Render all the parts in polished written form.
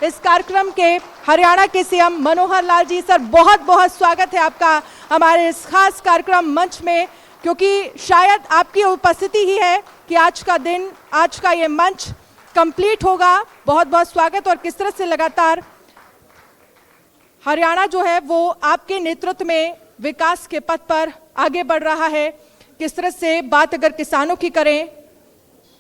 इस कार्यक्रम के हरियाणा के सीएम मनोहर लाल जी। सर, बहुत बहुत स्वागत है आपका हमारे इस खास कार्यक्रम मंच में, क्योंकि शायद आपकी उपस्थिति ही है कि आज का दिन, आज का ये मंच कंप्लीट होगा। बहुत बहुत स्वागत। और किस तरह से लगातार हरियाणा जो है वो आपके नेतृत्व में विकास के पथ पर आगे बढ़ रहा है। किस तरह से बात अगर किसानों की करें,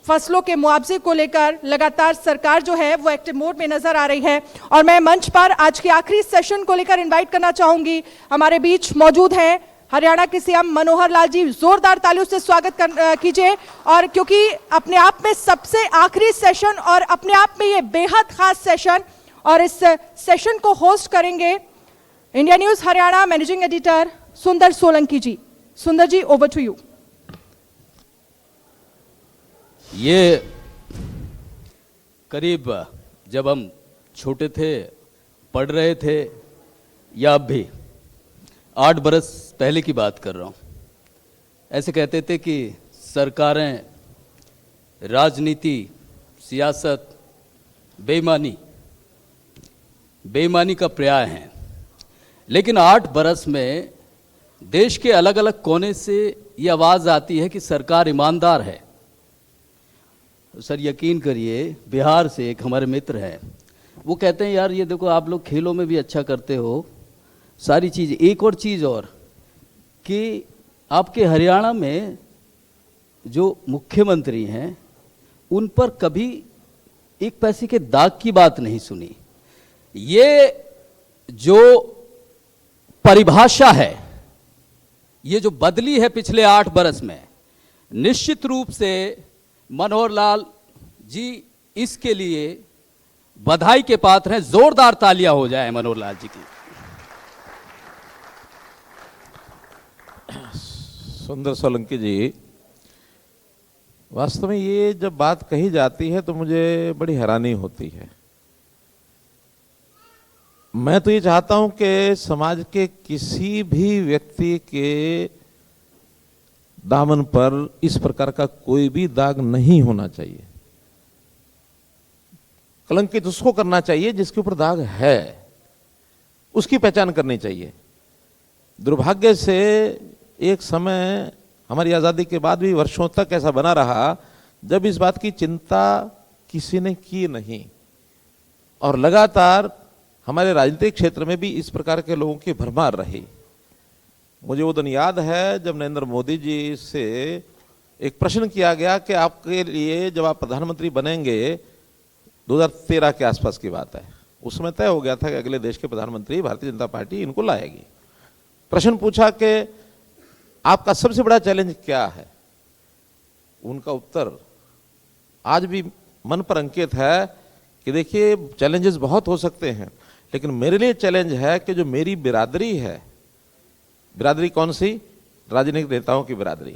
फसलों के मुआवजे को लेकर लगातार सरकार जो है वो एक्टिव मोड में नजर आ रही है। और मैं मंच पर आज के आखिरी सेशन को लेकर इनवाइट करना चाहूंगी, हमारे बीच मौजूद हैं हरियाणा के सीएम मनोहर लाल जी। जोरदार तालियों से स्वागत कीजिए। और क्योंकि अपने आप में सबसे आखिरी सेशन और अपने आप में ये बेहद खास सेशन, और इस सेशन को होस्ट करेंगे India news Haryana managing editor सुंदर सोलंकी जी। सुंदर जी, ओवर टू यू। ये करीब जब हम छोटे थे, पढ़ रहे थे, या अब भी 8 बरस पहले की बात कर रहा हूँ, ऐसे कहते थे कि सरकारें, राजनीति, सियासत बेईमानी का पर्याय हैं। लेकिन 8 बरस में देश के अलग अलग कोने से ये आवाज़ आती है कि सरकार ईमानदार है। सर यकीन करिए, बिहार से एक हमारे मित्र हैं, वो कहते हैं यार ये देखो आप लोग खेलों में भी अच्छा करते हो, सारी चीज़। एक और चीज़ और कि आपके हरियाणा में जो मुख्यमंत्री हैं उन पर कभी एक पैसे के दाग की बात नहीं सुनी। ये जो परिभाषा है, ये जो बदली है पिछले 8 बरस में, निश्चित रूप से मनोहर लाल जी इसके लिए बधाई के पात्र हैं। जोरदार तालियां हो जाए मनोहर लाल जी की। सुंदर सोलंकी जी, वास्तव में ये जब बात कही जाती है तो मुझे बड़ी हैरानी होती है। मैं तो ये चाहता हूं कि समाज के किसी भी व्यक्ति के दामन पर इस प्रकार का कोई भी दाग नहीं होना चाहिए। कलंकित उसको करना चाहिए जिसके ऊपर दाग है, उसकी पहचान करनी चाहिए। दुर्भाग्य से एक समय हमारी आज़ादी के बाद भी वर्षों तक ऐसा बना रहा जब इस बात की चिंता किसी ने की नहीं, और लगातार हमारे राजनीतिक क्षेत्र में भी इस प्रकार के लोगों की भरमार रही। मुझे वो दिन याद है जब नरेंद्र मोदी जी से एक प्रश्न किया गया कि आपके लिए जब आप प्रधानमंत्री बनेंगे, 2013 के आसपास की बात है, उस समय तय हो गया था कि अगले देश के प्रधानमंत्री भारतीय जनता पार्टी इनको लाएगी। प्रश्न पूछा कि आपका सबसे बड़ा चैलेंज क्या है? उनका उत्तर आज भी मन पर अंकित है कि देखिए चैलेंजेस बहुत हो सकते हैं, लेकिन मेरे लिए चैलेंज है कि जो मेरी बिरादरी है, बिरादरी कौन सी? राजनीतिक नेताओं की बिरादरी,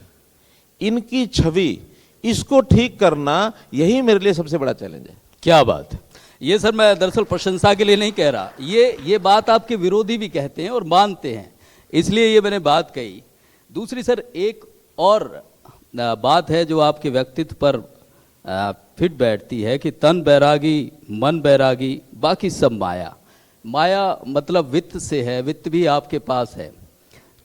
इनकी छवि, इसको ठीक करना, यही मेरे लिए सबसे बड़ा चैलेंज है। क्या बात है ये सर, मैं दरअसल प्रशंसा के लिए नहीं कह रहा, ये बात आपके विरोधी भी कहते हैं और मानते हैं, इसलिए ये मैंने बात कही। दूसरी सर, एक और बात है जो आपके व्यक्तित्व पर फिट बैठती है कि तन बैरागी मन बैरागी बाकी सब माया। माया मतलब वित्त से है, वित्त भी आपके पास है।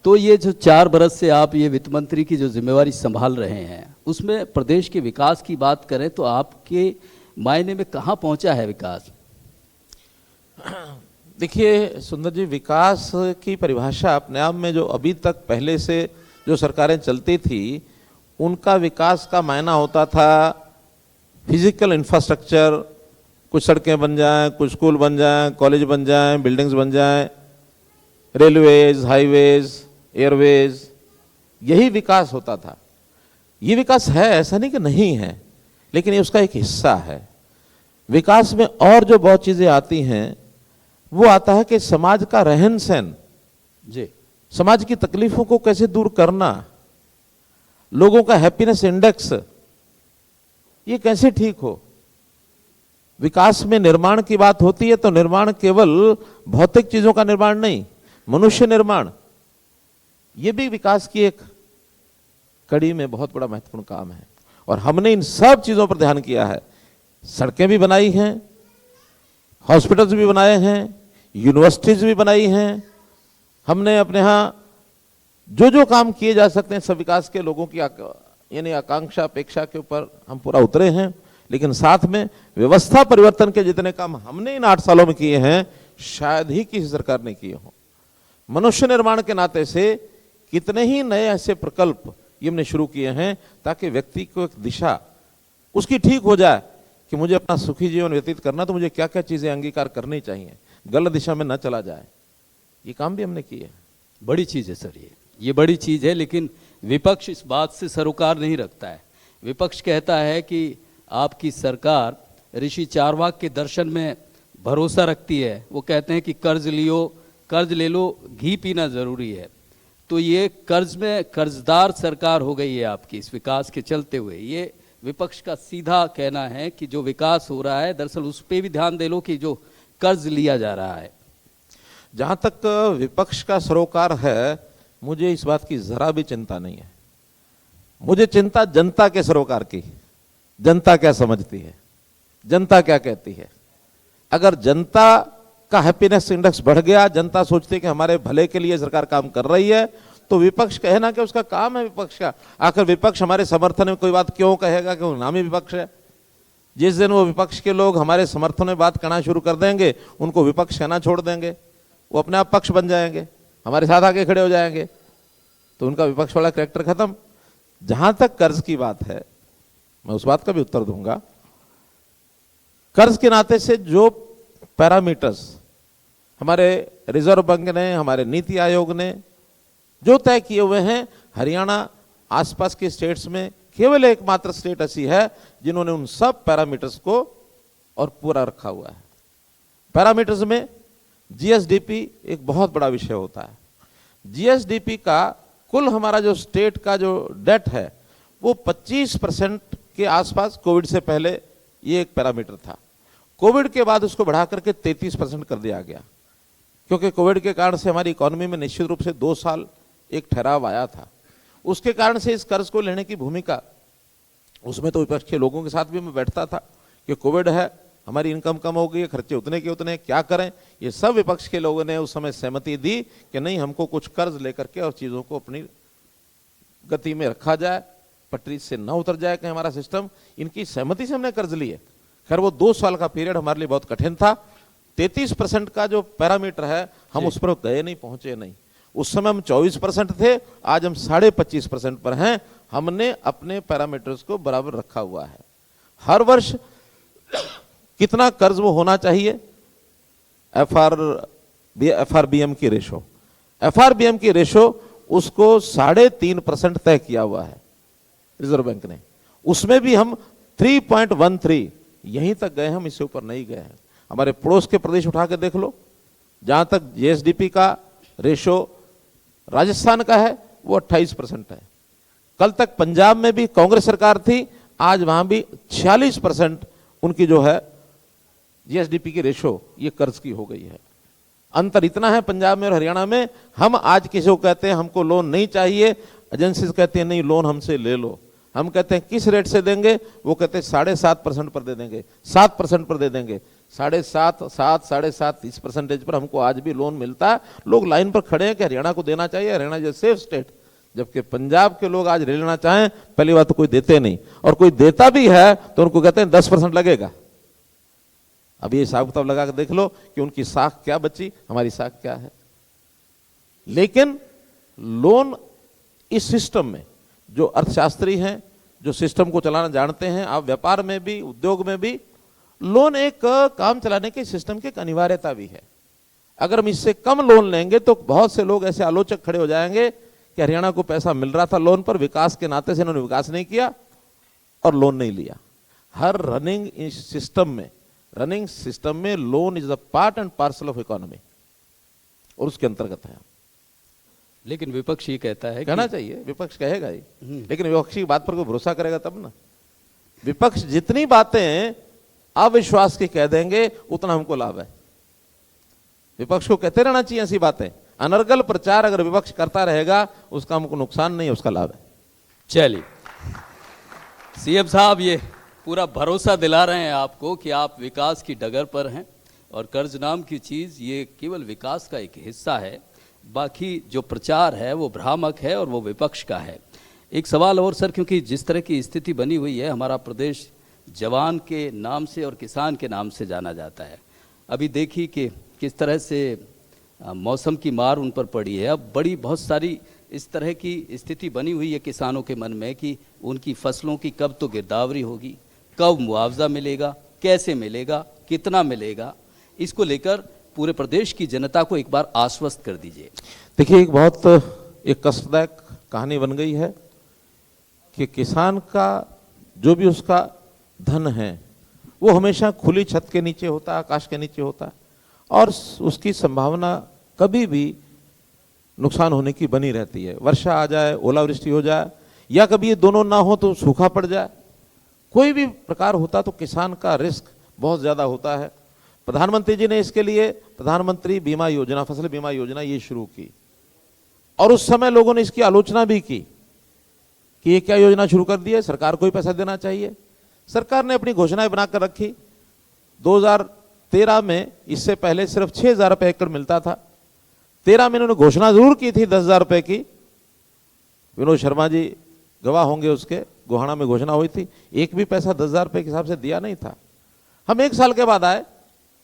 तो ये जो 4 बरस से आप ये वित्त मंत्री की जो जिम्मेवारी संभाल रहे हैं, उसमें प्रदेश के विकास की बात करें तो आपके मायने में कहाँ पहुँचा है विकास? देखिए सुंदर जी, विकास की परिभाषा अपने आप में जो अभी तक पहले से जो सरकारें चलती थी, उनका विकास का मायना होता था फिजिकल इंफ्रास्ट्रक्चर, कुछ सड़कें बन जाएं, कुछ स्कूल बन जाएं, कॉलेज बन जाएं, बिल्डिंग्स बन जाएं, रेलवेज, हाईवेज, एयरवेज, यही विकास होता था। ये विकास है, ऐसा नहीं कि नहीं है, लेकिन ये उसका एक हिस्सा है। विकास में और जो बहुत चीजें आती हैं वो आता है कि समाज का रहन सहन जी, समाज की तकलीफों को कैसे दूर करना, लोगों का हैप्पीनेस इंडेक्स ये कैसे ठीक हो। विकास में निर्माण की बात होती है तो निर्माण केवल भौतिक चीजों का निर्माण नहीं, मनुष्य निर्माण, ये भी विकास की एक कड़ी में बहुत बड़ा महत्वपूर्ण काम है। और हमने इन सब चीजों पर ध्यान किया है। सड़कें भी बनाई हैं, हॉस्पिटल्स भी बनाए हैं, यूनिवर्सिटीज भी बनाई हैं। हमने अपने यहाँ जो जो काम किए जा सकते हैं सब विकास के लोगों की यानी आकांक्षा अपेक्षा के ऊपर हम पूरा उतरे हैं। लेकिन साथ में व्यवस्था परिवर्तन के जितने काम हमने इन 8 सालों में किए हैं शायद ही किसी सरकार ने किए हों। मनुष्य निर्माण के नाते से कितने ही नए ऐसे प्रकल्प ये हमने शुरू किए हैं ताकि व्यक्ति को एक दिशा उसकी ठीक हो जाए कि मुझे अपना सुखी जीवन व्यतीत करना तो मुझे क्या क्या चीजें अंगीकार करनी चाहिए, गलत दिशा में न चला जाए। ये काम भी हमने किए। बड़ी चीज़ है सर, ये बड़ी चीज़ है। लेकिन विपक्ष इस बात से सरोकार नहीं रखता है। विपक्ष कहता है कि आपकी सरकार ऋषि चारवाक के दर्शन में भरोसा रखती है। वो कहते हैं कि कर्ज ले लो, घी पीना ज़रूरी है। तो ये कर्ज में कर्जदार सरकार हो गई है आपकी इस विकास के चलते हुए। ये विपक्ष का सीधा कहना है कि जो विकास हो रहा है दरअसल उस पर भी ध्यान दे लो कि जो कर्ज लिया जा रहा है। जहां तक विपक्ष का सरोकार है, मुझे इस बात की जरा भी चिंता नहीं है। मुझे चिंता जनता के सरोकार की। जनता क्या समझती है, जनता क्या कहती है। अगर जनता का हैप्पीनेस इंडेक्स बढ़ गया, जनता सोचती है कि हमारे भले के लिए सरकार काम कर रही है, तो विपक्ष कहे ना कि उसका काम है विपक्ष का। आखिर विपक्ष हमारे समर्थन में कोई बात क्यों कहेगा कि वो नामी विपक्ष है। जिस दिन वो विपक्ष के लोग हमारे समर्थन में बात कहना शुरू कर देंगे, उनको विपक्ष कहना छोड़ देंगे, वो अपने आप पक्ष बन जाएंगे, हमारे साथ आके खड़े हो जाएंगे, तो उनका विपक्ष वाला कैरेक्टर खत्म। जहां तक कर्ज की बात है, मैं उस बात का भी उत्तर दूंगा। कर्ज के नाते से जो पैरामीटर्स हमारे रिजर्व बैंक ने, हमारे नीति आयोग ने जो तय किए हुए हैं, हरियाणा आसपास के स्टेट्स में केवल एकमात्र स्टेट ऐसी है जिन्होंने उन सब पैरामीटर्स को और पूरा रखा हुआ है। पैरामीटर्स में जीएसडीपी एक बहुत बड़ा विषय होता है। जीएसडीपी का कुल हमारा जो स्टेट का जो डेट है वो 25% के आसपास कोविड से पहले ये एक पैरामीटर था। कोविड के बाद उसको बढ़ा करके 33% कर दिया गया, क्योंकि कोविड के कारण से हमारी इकोनॉमी में निश्चित रूप से 2 साल एक ठहराव आया था। उसके कारण से इस कर्ज को लेने की भूमिका, उसमें तो विपक्ष के लोगों के साथ भी मैं बैठता था कि कोविड है, हमारी इनकम कम हो गई है, खर्चे उतने के उतने, क्या करें। ये सब विपक्ष के लोगों ने उस समय सहमति दी कि नहीं, हमको कुछ कर्ज लेकर के और चीजों को अपनी गति में रखा जाए, पटरी से न उतर जाए कहीं हमारा सिस्टम। इनकी सहमति से हमने कर्ज लिए। खैर वो 2 साल का पीरियड हमारे लिए बहुत कठिन था। 33% का जो पैरामीटर है हम उस पर गए नहीं, पहुंचे नहीं। उस समय हम 24% थे, आज हम 25.5% पर हैं। हमने अपने पैरामीटर्स को बराबर रखा हुआ है। हर वर्ष कितना कर्ज वो होना चाहिए, एफआरबीएम की रेशो, एफआरबीएम की रेशो उसको 3.5% तय किया हुआ है रिजर्व बैंक ने। उसमें भी हम 3.13 यहीं तक गए, हम इससे ऊपर नहीं गए हैं। हमारे पड़ोस के प्रदेश उठा के देख लो, जहां तक जीएसडीपी का रेशो राजस्थान का है वो 28% है। कल तक पंजाब में भी कांग्रेस सरकार थी, आज वहां भी 46% उनकी जो है जीएसडीपी की रेशो ये कर्ज की हो गई है। अंतर इतना है पंजाब में और हरियाणा में। हम आज किसी को कहते हैं हमको लोन नहीं चाहिए, एजेंसीज कहते हैं नहीं लोन हमसे ले लो। हम कहते हैं किस रेट से देंगे, वो कहते हैं 7.5% पर दे देंगे, 7% पर दे देंगे। 7.5, 7.5, 30% पर हमको आज भी लोन मिलता है। लोग लाइन पर खड़े हैं कि हरियाणा को देना चाहिए, हरियाणा इज सेफ स्टेट। जबकि पंजाब के लोग आज ले लेना चाहें, पहली बात तो कोई देते नहीं, और कोई देता भी है तो उनको कहते हैं 10% लगेगा। अब ये हिसाब किताब लगा के देख लो कि उनकी साख क्या बची, हमारी साख क्या है। लेकिन लोन इस सिस्टम में जो अर्थशास्त्री हैं, जो सिस्टम को चलाना जानते हैं, आप व्यापार में भी उद्योग में भी, लोन एक काम चलाने के सिस्टम की एक अनिवार्यता भी है। अगर हम इससे कम लोन लेंगे तो बहुत से लोग ऐसे आलोचक खड़े हो जाएंगे कि हरियाणा को पैसा मिल रहा था लोन पर, विकास के नाते से इन्होंने विकास नहीं किया और लोन नहीं लिया। हर रनिंग सिस्टम में loan is a part and parcel of economy और उसके अंतर्गत है। लेकिन विपक्ष ये कहता है, कहना चाहिए, विपक्ष कहेगा ही, लेकिन विपक्ष की बात पर कोई भरोसा करेगा तब ना। विपक्ष जितनी बातें अविश्वास की कह देंगे उतना हमको लाभ है। विपक्ष को कहते रहना चाहिए ऐसी बातें। अनर्गल प्रचार अगर विपक्ष करता रहेगा उसका हमको नुकसान नहीं है, उसका लाभ है। चलिए सीएम साहब ये पूरा भरोसा दिला रहे हैं आपको कि आप विकास की डगर पर हैं, और कर्ज नाम की चीज़ ये केवल विकास का एक हिस्सा है, बाकी जो प्रचार है वो भ्रामक है और वो विपक्ष का है। एक सवाल और सर, क्योंकि जिस तरह की स्थिति बनी हुई है, हमारा प्रदेश जवान के नाम से और किसान के नाम से जाना जाता है। अभी देखिए कि किस तरह से मौसम की मार उन पर पड़ी है। अब बड़ी बहुत सारी इस तरह की स्थिति बनी हुई है किसानों के मन में कि उनकी फसलों की कब तो गिरदावरी होगी, कब मुआवजा मिलेगा, कैसे मिलेगा, कितना मिलेगा, इसको लेकर पूरे प्रदेश की जनता को एक बार आश्वस्त कर दीजिए। देखिए, एक कष्टदायक कहानी बन गई है कि किसान का जो भी उसका धन है वो हमेशा खुली छत के नीचे होता है, आकाश के नीचे होता है, और उसकी संभावना कभी भी नुकसान होने की बनी रहती है। वर्षा आ जाए, ओलावृष्टि हो जाए, या कभी ये दोनों ना हो तो सूखा पड़ जाए, कोई भी प्रकार होता तो किसान का रिस्क बहुत ज़्यादा होता है। प्रधानमंत्री जी ने इसके लिए प्रधानमंत्री बीमा योजना, फसल बीमा योजना ये शुरू की, और उस समय लोगों ने इसकी आलोचना भी की कि ये क्या योजना शुरू कर दी है, सरकार को ही पैसा देना चाहिए। सरकार ने अपनी घोषणाएं बनाकर रखी। 2013 में इससे पहले सिर्फ 6,000 रुपये एकड़ मिलता था। 13 में इन्होंने घोषणा जरूर की थी 10,000 रुपये की, विनोद शर्मा जी गवाह होंगे उसके, गोहाना में घोषणा हुई थी, एक भी पैसा 10,000 रुपये के हिसाब से दिया नहीं था। हम 1 साल के बाद आए,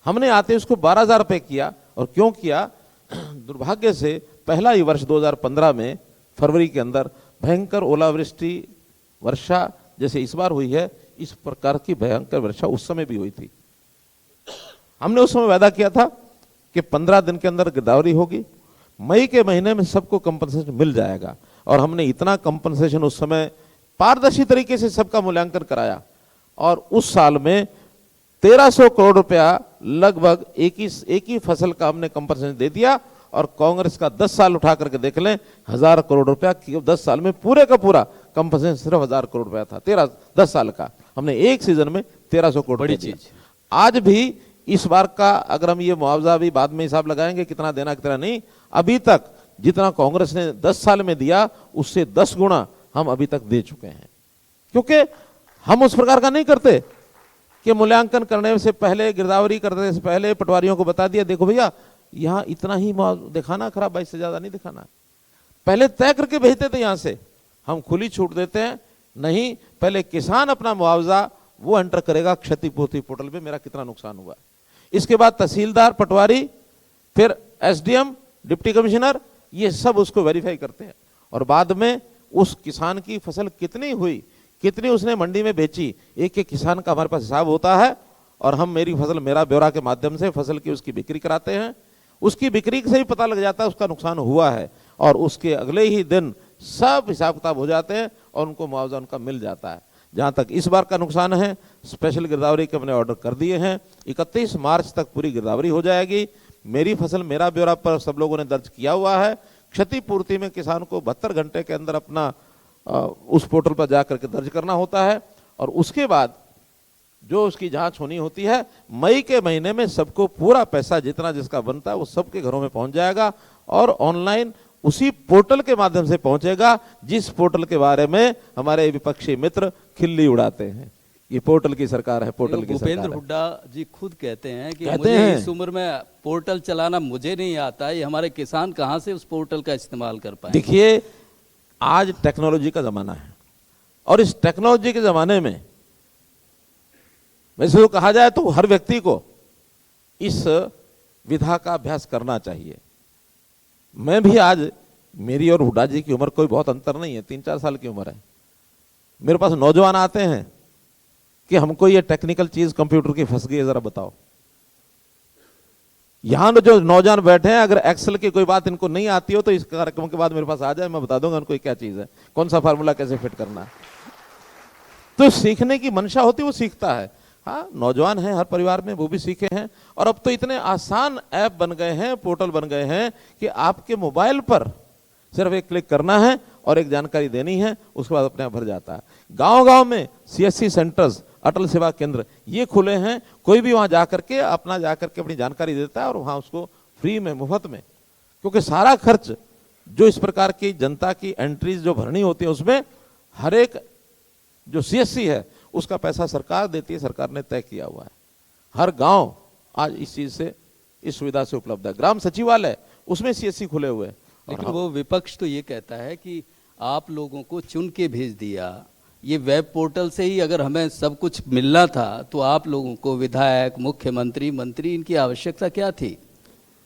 हमने आते उसको 12,000 रुपये किया। और क्यों किया? दुर्भाग्य से पहला ही वर्ष 2015 में फरवरी के अंदर भयंकर ओलावृष्टि वर्षा जैसे इस बार हुई है, इस प्रकार की भयंकर वर्षा उस समय भी हुई थी। हमने उस समय वादा किया था कि 15 दिन के अंदर गिरदावरी होगी, मई के महीने में सबको कंपनसेशन मिल जाएगा। और हमने इतना कंपनसेशन उस समय पारदर्शी तरीके से सबका मूल्यांकन कराया, और उस साल में 1300 करोड़ रुपया लगभग एक ही फसल का हमने कंपनसेशन दे दिया। और कांग्रेस का 10 साल उठा करके देख लें, 1000 करोड़ रुपया 10 साल में पूरे का पूरा कंपनसेशन सिर्फ 1000 करोड़ रुपया था। 10 साल का हमने एक सीजन में 1300 करोड़। बड़ी चीज। आज भी इस बार का अगर हम ये मुआवजा भी बाद में हिसाब लगाएंगे कितना देना कितना नहीं, अभी तक जितना कांग्रेस ने 10 साल में दिया उससे 10 गुना हम अभी तक दे चुके हैं। क्योंकि हम उस प्रकार का नहीं करते कि मूल्यांकन करने से पहले, गिरदावरी करने से पहले पटवारियों को बता दिया, देखो भैया यहाँ इतना ही दिखाना, खराब 22 से ज्यादा नहीं दिखाना। पहले तय करके भेजते थे, यहां से हम खुली छूट देते हैं नहीं। पहले किसान अपना मुआवजा वो एंटर करेगा क्षतिपूर्ति पोर्टल पे, मेरा कितना नुकसान हुआ। इसके बाद तहसीलदार, पटवारी, फिर एसडीएम, डिप्टी कमिश्नर, ये सब उसको वेरीफाई करते हैं। और बाद में उस किसान की फसल कितनी हुई, कितनी उसने मंडी में बेची, एक एक किसान का हमारे पास हिसाब होता है। और हम मेरी फसल मेरा ब्यौरा के माध्यम से फसल की उसकी बिक्री कराते हैं। उसकी बिक्री से ही पता लग जाता है उसका नुकसान हुआ है, और उसके अगले ही दिन सब हिसाब किताब हो जाते हैं और उनको मुआवजा उनका मिल जाता है। जहां तक इस बार का नुकसान है, स्पेशल गिरदावरी के हमने ऑर्डर कर दिए हैं। 31 मार्च तक पूरी गिरदावरी हो जाएगी। मेरी फसल मेरा ब्यौरा पर सब लोगों ने दर्ज किया हुआ है। क्षतिपूर्ति में किसान को 72 घंटे के अंदर अपना उस पोर्टल पर जाकर के दर्ज करना होता है, और उसके बाद जो उसकी जांच होनी होती है, मई के महीने में सबको पूरा पैसा जितना जिसका बनता है वो सबके घरों में पहुंच जाएगा। और ऑनलाइन उसी पोर्टल के माध्यम से पहुंचेगा जिस पोर्टल के बारे में हमारे विपक्षी मित्र खिल्ली उड़ाते हैं। ये पोर्टल की सरकार है, पोर्टल की सरकार है। भूपेंद्र हुड्डा जी खुद कहते हैं कि मुझे इस उम्र में पोर्टल चलाना मुझे नहीं आता, ये हमारे किसान कहां से उस पोर्टल का इस्तेमाल कर पाए। देखिए, आज टेक्नोलॉजी का जमाना है, और इस टेक्नोलॉजी के जमाने में वैसे तो कहा जाए तो हर व्यक्ति को इस विधा का अभ्यास करना चाहिए। मैं भी आज, मेरी और हुड्डा जी की उम्र कोई बहुत अंतर नहीं है, 3-4 साल की उम्र है। मेरे पास नौजवान आते हैं कि हमको ये टेक्निकल चीज कंप्यूटर की फंस गई है, जरा बताओ। यहां जो नौजवान बैठे हैं, अगर एक्सेल की कोई बात इनको नहीं आती हो तो इस कार्यक्रम के बाद मेरे पास आ जाए, मैं बता दूंगा उनको क्या चीज है, कौन सा फार्मूला कैसे फिट करना है। तो सीखने की मंशा होती है, वो सीखता है। हाँ, नौजवान है हर परिवार में, वो भी सीखे हैं। और अब तो इतने आसान ऐप बन गए हैं, पोर्टल बन गए हैं कि आपके मोबाइल पर सिर्फ एक क्लिक करना है और एक जानकारी देनी है, उसके बाद अपने आप भर जाता है। गांव-गांव में सीएससी सेंटर्स, अटल सेवा केंद्र ये खुले हैं। कोई भी वहां जाकर के अपनी जानकारी देता है और वहां उसको फ्री में, मुफ्त में, क्योंकि सारा खर्च जो इस प्रकार की जनता की एंट्रीज जो भरनी होती है उसमें हर एक जो सीएससी है उसका पैसा सरकार देती है, सरकार ने तय किया हुआ है। हर गांव आज इस चीज से, इस सुविधा से उपलब्ध है। ग्राम सचिवालय उसमें सीएससी खुले हुए हैं। लेकिन वो विपक्ष तो ये कहता है कि आप लोगों को चुन के भेज दिया, ये वेब पोर्टल से ही अगर हमें सब कुछ मिलना था तो आप लोगों को विधायक, मुख्यमंत्री, मंत्री, इनकी आवश्यकता क्या थी?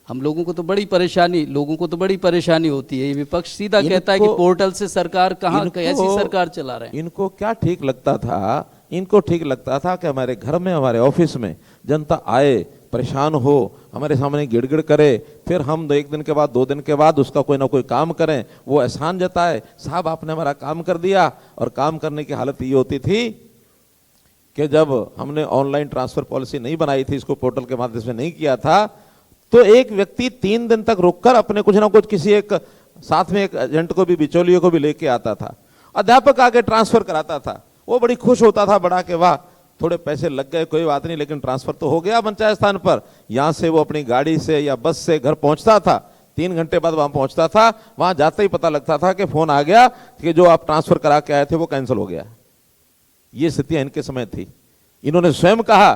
हम लोगों को तो बड़ी परेशानी होती है। ये विपक्ष सीधा कहता है कि पोर्टल से सरकार कहाँ, कैसी सरकार चला रहे हैं। इनको क्या ठीक लगता था? इनको ठीक लगता था कि हमारे घर में, हमारे ऑफिस में जनता आए, परेशान हो, हमारे सामने गिड़गिड़ करे, फिर हम 1 दिन के बाद, 2 दिन के बाद उसका कोई ना कोई काम करें, वो एहसान जताए, साहब आपने हमारा काम कर दिया। और काम करने की हालत ये होती थी कि जब हमने ऑनलाइन ट्रांसफर पॉलिसी नहीं बनाई थी, इसको पोर्टल के माध्यम से नहीं किया था, तो एक व्यक्ति 3 दिन तक रुककर अपने कुछ ना कुछ किसी एक साथ में एक एजेंट को भी, बिचौलिए को भी लेके आता था। अध्यापक आके ट्रांसफर कराता था, वो बड़ी खुश होता था, बड़ा के वाह थोड़े पैसे लग गए, कोई बात नहीं, लेकिन ट्रांसफर तो हो गया पंचायत स्थान पर। यहां से वो अपनी गाड़ी से या बस से घर पहुंचता था, 3 घंटे बाद वहां पहुंचता था, वहां जाते ही पता लगता था कि फोन आ गया कि जो आप ट्रांसफर करा के आए थे वो कैंसिल हो गया। ये स्थितियां इनके समय थी। इन्होंने स्वयं कहा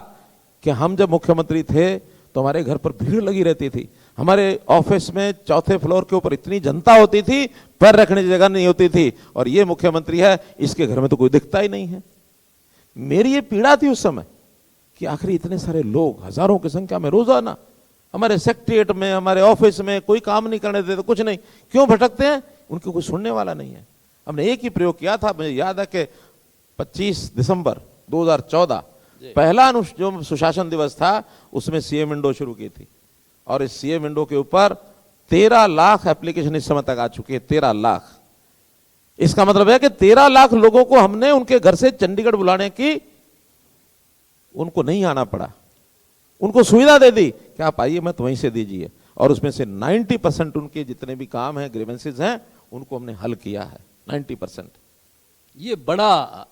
कि हम जब मुख्यमंत्री थे तो हमारे घर पर भीड़ लगी रहती थी, हमारे ऑफिस में 4थे फ्लोर के ऊपर इतनी जनता होती थी, पैर रखने की जगह नहीं होती थी, और ये मुख्यमंत्री है, इसके घर में तो कोई दिखता ही नहीं है। मेरी ये पीड़ा थी उस समय कि आखिर इतने सारे लोग, हजारों की संख्या में रोजाना हमारे सेक्रेटरिएट में, हमारे ऑफिस में कोई काम नहीं करने देते, कुछ नहीं, क्यों भटकते हैं? उनके कोई सुनने वाला नहीं है। हमने एक ही प्रयोग किया था, मुझे याद है कि 25 दिसंबर 2014 पहला जो सुशासन दिवस था, उसमें सीएम विंडो शुरू की थी, और इस सीएम विंडो के ऊपर 13 लाख एप्लीकेशन इस समय तक आ चुकी है। 13 लाख। इसका मतलब है कि 13 लाख लोगों को हमने उनके घर से चंडीगढ़ बुलाने की, उनको नहीं आना पड़ा, उनको सुविधा दे दी कि आप आइए, मत वहीं से दीजिए, और उसमें से 90% उनके जितने भी काम हैं, ग्रीवेंसेस हैं, उनको हमने हल किया है 90%। ये बड़ा,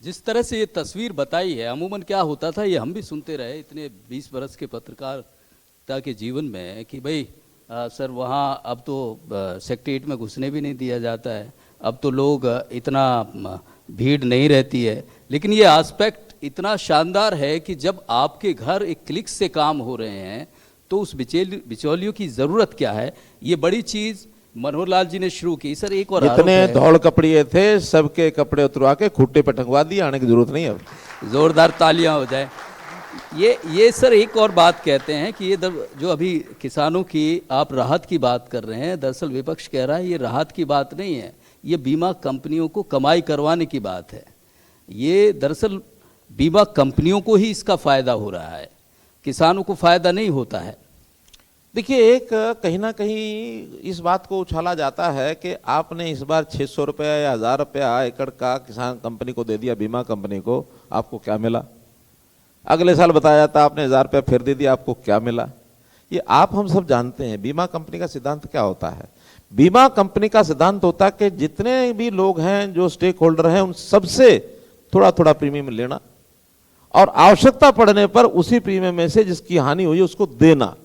जिस तरह से ये तस्वीर बताई है, अमूमन क्या होता था, ये हम भी सुनते रहे इतने 20 बरस के पत्रकारिता के जीवन में कि भाई सर वहाँ अब तो सेक्रेटरिएट में घुसने भी नहीं दिया जाता है, अब तो लोग इतना भीड़ नहीं रहती है। लेकिन ये एस्पेक्ट इतना शानदार है कि जब आपके घर एक क्लिक से काम हो रहे हैं तो उस बिचौलियों की ज़रूरत क्या है। ये बड़ी चीज़ मनोहर लाल जी ने शुरू की। सर एक और इतने धौड़ कपड़े थे, सबके कपड़े उतरवा के खूंटे पे टंगवा दिए, आने की जरूरत नहीं है। अब जोरदार तालियां हो जाए। ये सर एक और बात कहते हैं कि ये जो अभी किसानों की आप राहत की बात कर रहे हैं, दरअसल विपक्ष कह रहा है ये राहत की बात नहीं है, ये बीमा कंपनियों को कमाई करवाने की बात है। ये दरअसल बीमा कंपनियों को ही इसका फायदा हो रहा है, किसानों को फायदा नहीं होता है। देखिए, एक कहीं ना कहीं इस बात को उछाला जाता है कि आपने इस बार 600 रुपया या 1000 रुपया एकड़ का किसान कंपनी को दे दिया, बीमा कंपनी को, आपको क्या मिला? अगले साल बताया जाता आपने 1000 रुपया फिर दे दिया, आपको क्या मिला? ये आप हम सब जानते हैं। बीमा कंपनी का सिद्धांत क्या होता है? बीमा कंपनी का सिद्धांत होता है कि जितने भी लोग हैं, जो स्टेक होल्डर हैं, उन सबसे थोड़ा थोड़ा प्रीमियम लेना, और आवश्यकता पड़ने पर उसी प्रीमियम में से जिसकी हानि हुई उसको देना।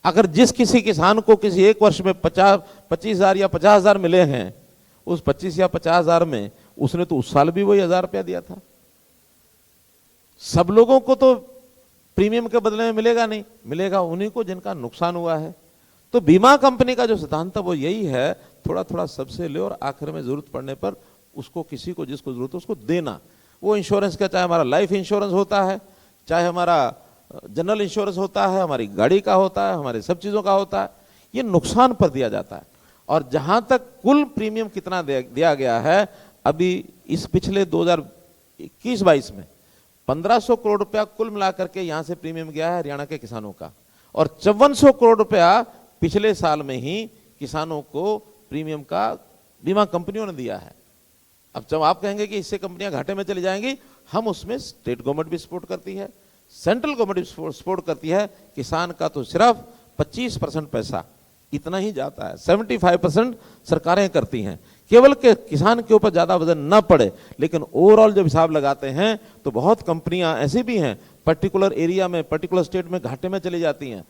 अगर जिस किसी किसान को किसी एक वर्ष में 25,000 या 50,000 मिले हैं, उस 25 या 50,000 में उसने तो उस साल भी वही 1000 रुपया दिया था। सब लोगों को तो प्रीमियम के बदले में मिलेगा नहीं, मिलेगा उन्हीं को जिनका नुकसान हुआ है। तो बीमा कंपनी का जो सिद्धांत है वो यही है, थोड़ा थोड़ा सबसे ले और आखिर में जरूरत पड़ने पर उसको, किसी को जिसको जरूरत है उसको देना। वो इंश्योरेंस का, चाहे हमारा लाइफ इंश्योरेंस होता है, चाहे हमारा जनरल इंश्योरेंस होता है, हमारी गाड़ी का होता है, हमारे सब चीज़ों का होता है, ये नुकसान पर दिया जाता है। और जहां तक कुल प्रीमियम कितना दिया गया है, अभी इस पिछले 2021-22 में 1500 करोड़ रुपया कुल मिला करके यहां से प्रीमियम गया है हरियाणा के किसानों का, और 5400 करोड़ रुपया पिछले साल में ही किसानों को प्रीमियम का बीमा कंपनियों ने दिया है। अब जब आप कहेंगे कि इससे कंपनियां घाटे में चली जाएंगी, हम उसमें स्टेट गवर्नमेंट भी सपोर्ट करती है, सेंट्रल गवर्नमेंट भी सपोर्ट करती है। किसान का तो सिर्फ 25% पैसा इतना ही जाता है, 75% सरकारें करती हैं, केवल के किसान के ऊपर ज्यादा वजन न पड़े। लेकिन ओवरऑल जब हिसाब लगाते हैं तो बहुत कंपनियां ऐसी भी हैं पर्टिकुलर एरिया में, पर्टिकुलर स्टेट में घाटे में चली जाती हैं।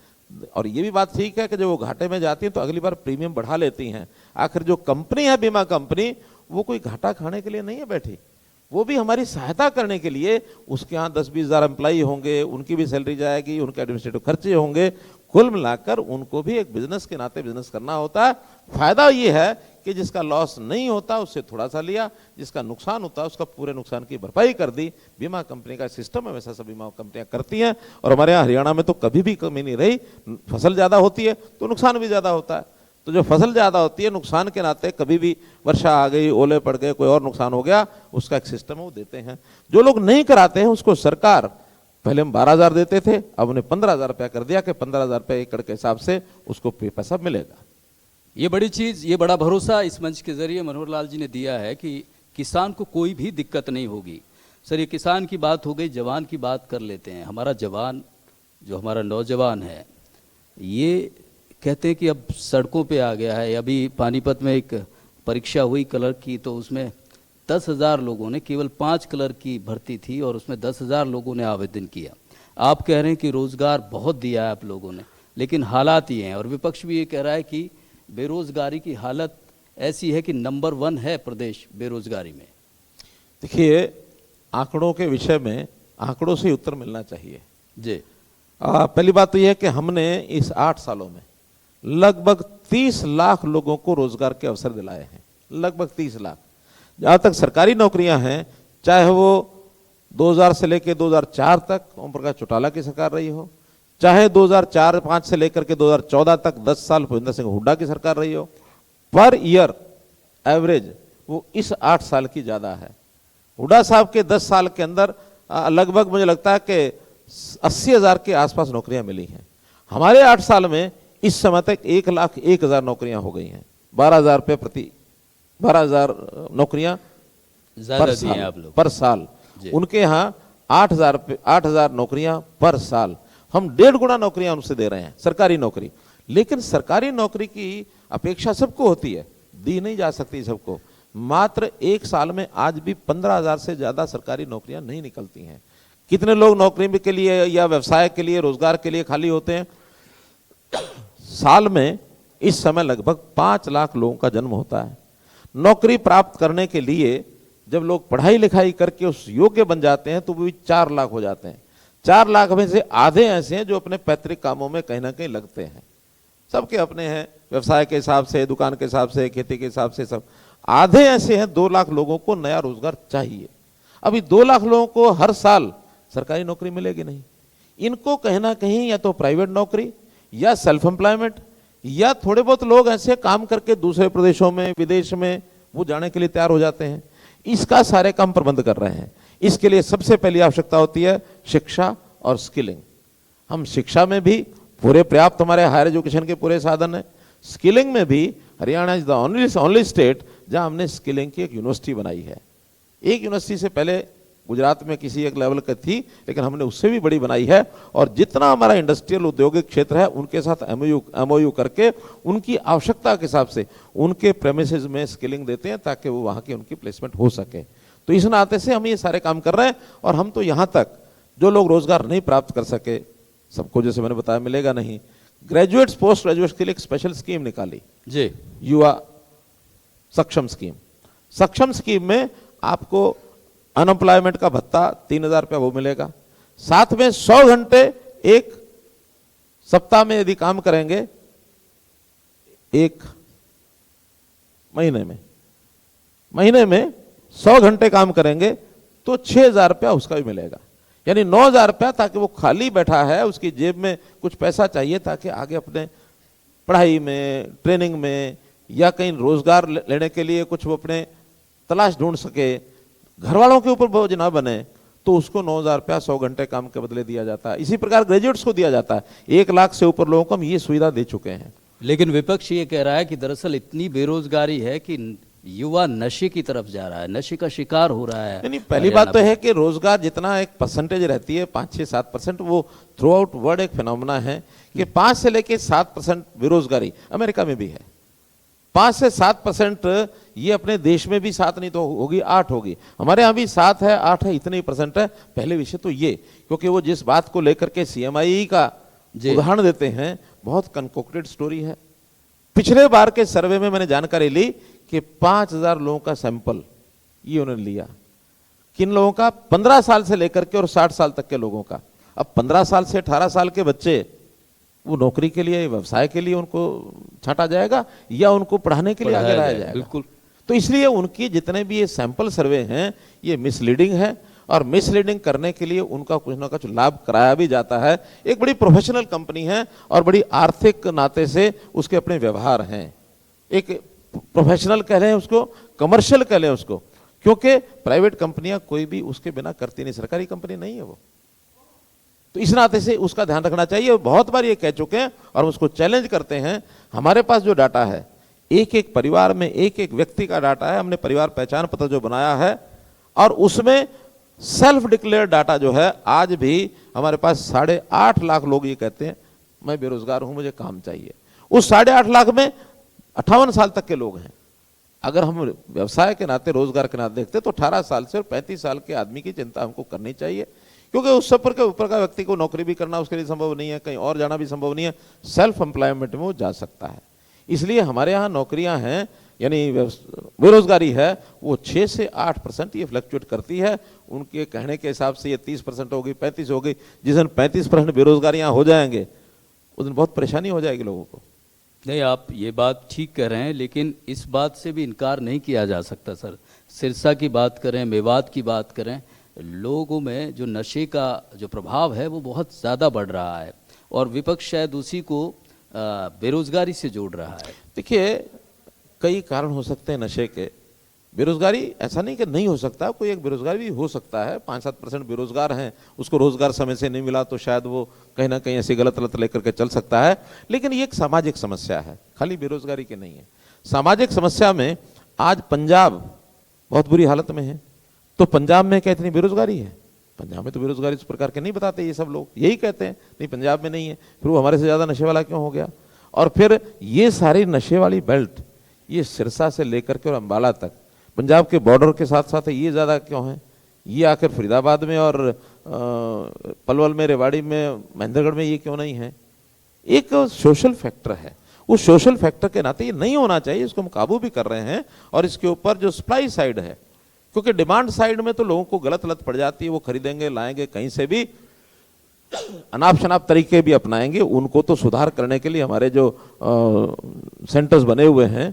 और ये भी बात ठीक है कि जब वो घाटे में जाती हैं तो अगली बार प्रीमियम बढ़ा लेती हैं। आखिर जो कंपनी है बीमा कंपनी, वो कोई घाटा खाने के लिए नहीं है बैठी, वो भी हमारी सहायता करने के लिए, उसके यहाँ 10-20 हज़ार एम्प्लॉई होंगे, उनकी भी सैलरी जाएगी, उनके एडमिनिस्ट्रेटिव खर्चे होंगे, कुल मिलाकर उनको भी एक बिजनेस के नाते बिजनेस करना होता है। फायदा ये है कि जिसका लॉस नहीं होता उससे थोड़ा सा लिया, जिसका नुकसान होता है उसका पूरे नुकसान की भरपाई कर दी। बीमा कंपनी का सिस्टम है, वैसा सब बीमा कंपनियां करती हैं। और हमारे यहाँ हरियाणा में तो कभी भी कमी नहीं रही। फसल ज़्यादा होती है तो नुकसान भी ज़्यादा होता है, तो जो फसल ज़्यादा होती है नुकसान के नाते कभी भी वर्षा आ गई, ओले पड़ गए, कोई और नुकसान हो गया, उसका एक सिस्टम है वो देते हैं। जो लोग नहीं कराते हैं उसको सरकार, पहले हम 12,000 देते थे, अब उन्हें 15,000 रुपया कर दिया कि 15,000 रुपये एकड़ के हिसाब से उसको पैसा मिलेगा। ये बड़ी चीज़, ये बड़ा भरोसा इस मंच के जरिए मनोहर लाल जी ने दिया है कि किसान को कोई भी दिक्कत नहीं होगी। सर, ये किसान की बात हो गई, जवान की बात कर लेते हैं। हमारा जवान, जो हमारा नौजवान है, ये कहते हैं कि अब सड़कों पे आ गया है। अभी पानीपत में एक परीक्षा हुई कलर की, तो उसमें 10,000 लोगों ने, केवल 5 कलर की भर्ती थी और उसमें 10,000 लोगों ने आवेदन किया। आप कह रहे हैं कि रोज़गार बहुत दिया है आप लोगों ने, लेकिन हालात ये हैं, और विपक्ष भी ये कह रहा है कि बेरोज़गारी की हालत ऐसी है कि नंबर 1 है प्रदेश बेरोज़गारी में। देखिए, आंकड़ों के विषय में आंकड़ों से उत्तर मिलना चाहिए जी। पहली बात तो यह है कि हमने इस 8 सालों में लगभग 30 लाख लोगों को रोजगार के अवसर दिलाए हैं, लगभग 30 लाख। जहाँ तक सरकारी नौकरियां हैं, चाहे वो 2000 से लेकर 2004 तक ओम प्रकाश चौटाला की सरकार रही हो, चाहे 2004-05 से लेकर के 2014 तक 10 साल भूपेंद्र सिंह हुड्डा की सरकार रही हो, पर ईयर एवरेज वो इस 8 साल की ज़्यादा है। हुड्डा साहब के 10 साल के अंदर लगभग मुझे लगता है कि 80,000 के आसपास नौकरियां मिली हैं। हमारे 8 साल में इस समय तक 1,01,000 नौकरियां हो गई हैं। 12,000 रुपये प्रति, 12,000 नौकरियां पर साल। उनके यहाँ 8,000 नौकरियां पर साल। हम 1.5 गुना नौकरियां उनसे दे रहे हैं, सरकारी नौकरी। लेकिन सरकारी नौकरी की अपेक्षा सबको होती है, दी नहीं जा सकती सबको। मात्र 1 साल में आज भी 15,000 से ज्यादा सरकारी नौकरियां नहीं निकलती हैं। कितने लोग नौकरी के लिए या व्यवसाय के लिए, रोजगार के लिए खाली होते हैं? साल में इस समय लगभग 5 लाख लोगों का जन्म होता है। नौकरी प्राप्त करने के लिए जब लोग पढ़ाई लिखाई करके उस योग्य बन जाते हैं तो वो भी 4 लाख हो जाते हैं। 4 लाख में से आधे ऐसे हैं जो अपने पैतृक कामों में कहीं ना कहीं लगते हैं। सबके अपने हैं, व्यवसाय के हिसाब से, दुकान के हिसाब से, खेती के हिसाब से सब। आधे ऐसे हैं 2 लाख लोगों को नया रोजगार चाहिए। अभी 2 लाख लोगों को हर साल सरकारी नौकरी मिलेगी नहीं। इनको कहीं ना कहीं या तो प्राइवेट नौकरी या सेल्फ एम्प्लॉयमेंट, या थोड़े बहुत लोग ऐसे काम करके दूसरे प्रदेशों में, विदेश में वो जाने के लिए तैयार हो जाते हैं। इसका सारे काम प्रबंध कर रहे हैं। इसके लिए सबसे पहली आवश्यकता होती है शिक्षा और स्किलिंग। हम शिक्षा में भी पूरे पर्याप्त, हमारे हायर एजुकेशन के पूरे साधन है। स्किलिंग में भी Haryana is the only state जहां हमने स्किलिंग की एक यूनिवर्सिटी बनाई है। एक यूनिवर्सिटी से पहले गुजरात में किसी एक लेवल की थी, लेकिन हमने उससे भी बड़ी बनाई है। और जितना हमारा इंडस्ट्रियल औद्योगिक क्षेत्र है उनके साथ एमओयू करके उनकी आवश्यकता के हिसाब से उनके प्रेमिसेस में स्किलिंग देते हैं ताकि वो वहाँ की उनकी प्लेसमेंट हो सके। तो इस नाते से हम ये सारे काम कर रहे हैं। और हम तो यहाँ तक जो लोग रोजगार नहीं प्राप्त कर सके, सबको जैसे मैंने बताया मिलेगा नहीं, ग्रेजुएट्स पोस्ट ग्रेजुएट्स के लिए एक स्पेशल स्कीम निकाली जी, युवा सक्षम स्कीम। सक्षम स्कीम में आपको अनएम्प्लॉयमेंट का भत्ता 3,000 रुपया वो मिलेगा। साथ में 100 घंटे एक सप्ताह में यदि काम करेंगे, एक महीने में 100 घंटे काम करेंगे तो 6,000 रुपया उसका भी मिलेगा। यानी 9,000 रुपया, ताकि वो खाली बैठा है, उसकी जेब में कुछ पैसा चाहिए ताकि आगे अपने पढ़ाई में, ट्रेनिंग में या कहीं रोजगार लेने के लिए कुछ वो अपने तलाश ढूंढ सके, घर वालों के ऊपर बोझ ना बने, तो उसको 9,000 रुपया 100 घंटे काम के बदले दिया जाता है। इसी प्रकार ग्रेजुएट्स को दिया जाता है। 1 लाख से ऊपर लोगों को हम ये सुविधा दे चुके हैं। लेकिन विपक्ष ये कह रहा है कि दरअसल इतनी बेरोजगारी है कि युवा नशे की तरफ जा रहा है, नशे का शिकार हो रहा है। नहीं, पहली बात तो है कि रोजगार जितना एक परसेंटेज रहती है 5-6-7%, वो थ्रू आउट वर्ल्ड एक फिनोमेना है कि 5 से लेके 7% बेरोजगारी अमेरिका में भी है। 5 से 7% ये अपने देश में भी 7 नहीं तो होगी 8 होगी, हमारे यहाँ भी 7 है 8 है, इतने ही % है। पहले विषय तो ये, क्योंकि वो जिस बात को लेकर के CMI का उदाहरण देते हैं बहुत कंकोक्टेड स्टोरी है। पिछले बार के सर्वे में मैंने जानकारी ली कि 5,000 लोगों का सैंपल ये उन्होंने लिया। किन लोगों का? 15 साल से लेकर के और 60 साल तक के लोगों का। अब 15 साल से 18 साल के बच्चे वो नौकरी के लिए, व्यवसाय के लिए उनको छांटा जाएगा या उनको पढ़ाने के लिए आगे लाया जाएगा? बिल्कुल। तो इसलिए उनकी जितने भी ये सैंपल सर्वे हैं ये मिसलीडिंग है, और मिसलीडिंग करने के लिए उनका कुछ ना कुछ लाभ कराया भी जाता है। एक बड़ी प्रोफेशनल कंपनी है और बड़ी आर्थिक नाते से उसके अपने व्यवहार हैं। एक प्रोफेशनल कह लें उसको, कमर्शियल कह लें उसको, क्योंकि प्राइवेट कंपनियां कोई भी उसके बिना करती नहीं, सरकारी कंपनी नहीं है वो। तो इस नाते से उसका ध्यान रखना चाहिए। बहुत बार ये कह चुके हैं और हम उसको चैलेंज करते हैं। हमारे पास जो डाटा है, एक एक परिवार में एक एक व्यक्ति का डाटा है, हमने परिवार पहचान पत्र जो बनाया है, और उसमें सेल्फ डिक्लेयर डाटा जो है, आज भी हमारे पास 8.5 लाख लोग ये कहते हैं मैं बेरोजगार हूं, मुझे काम चाहिए। उस 8.5 लाख में 58 साल तक के लोग हैं। अगर हम व्यवसाय के नाते, रोजगार के नाते देखते तो 18 साल से और 35 साल के आदमी की चिंता हमको करनी चाहिए, क्योंकि उस सब के ऊपर का व्यक्ति को नौकरी भी करना उसके लिए संभव नहीं है, कहीं और जाना भी संभव नहीं है, सेल्फ एम्प्लॉयमेंट में वो जा सकता है। इसलिए हमारे यहाँ नौकरियां हैं, यानी बेरोजगारी है वो 6 से 8% ये फ्लक्चुएट करती है। उनके कहने के हिसाब से ये 30% होगी, 35 होगी। जिस दिन 35% बेरोजगारियां हो जाएंगे उस दिन बहुत परेशानी हो जाएगी लोगों को। नहीं, आप ये बात ठीक कह रहे हैं, लेकिन इस बात से भी इनकार नहीं किया जा सकता सर। सिरसा की बात करें, मेवात की बात करें, लोगों में जो नशे का जो प्रभाव है वो बहुत ज़्यादा बढ़ रहा है, और विपक्ष शायद उसी को बेरोजगारी से जोड़ रहा है। देखिए, कई कारण हो सकते हैं नशे के। बेरोजगारी ऐसा नहीं कि नहीं हो सकता, कोई एक बेरोजगारी भी हो सकता है। 5-7% बेरोजगार हैं, उसको रोजगार समय से नहीं मिला तो शायद वो कहीं ना कहीं ऐसी गलत लत लेकर के चल सकता है। लेकिन ये एक सामाजिक समस्या है, खाली बेरोजगारी की नहीं है। सामाजिक समस्या में आज पंजाब बहुत बुरी हालत में है, तो पंजाब में क्या इतनी बेरोजगारी है? पंजाब में तो बेरोजगारी इस प्रकार के नहीं बताते ये सब लोग, यही कहते हैं नहीं पंजाब में नहीं है। फिर वो हमारे से ज्यादा नशे वाला क्यों हो गया? और फिर ये सारी नशे वाली बेल्ट, ये सिरसा से लेकर के और अंबाला तक, पंजाब के बॉर्डर के साथ साथ ये ज़्यादा क्यों है? ये आखिर फरीदाबाद में और पलवल में, रेवाड़ी में, महेंद्रगढ़ में ये क्यों नहीं है? एक सोशल फैक्टर है। उस सोशल फैक्टर के नाते ये नहीं होना चाहिए, इसको हम काबू भी कर रहे हैं। और इसके ऊपर जो सप्लाई साइड है, क्योंकि डिमांड साइड में तो लोगों को गलत लत पड़ जाती है, वो खरीदेंगे, लाएंगे, कहीं से भी अनाप शनाप तरीके भी अपनाएंगे। उनको तो सुधार करने के लिए हमारे जो सेंटर्स बने हुए हैं,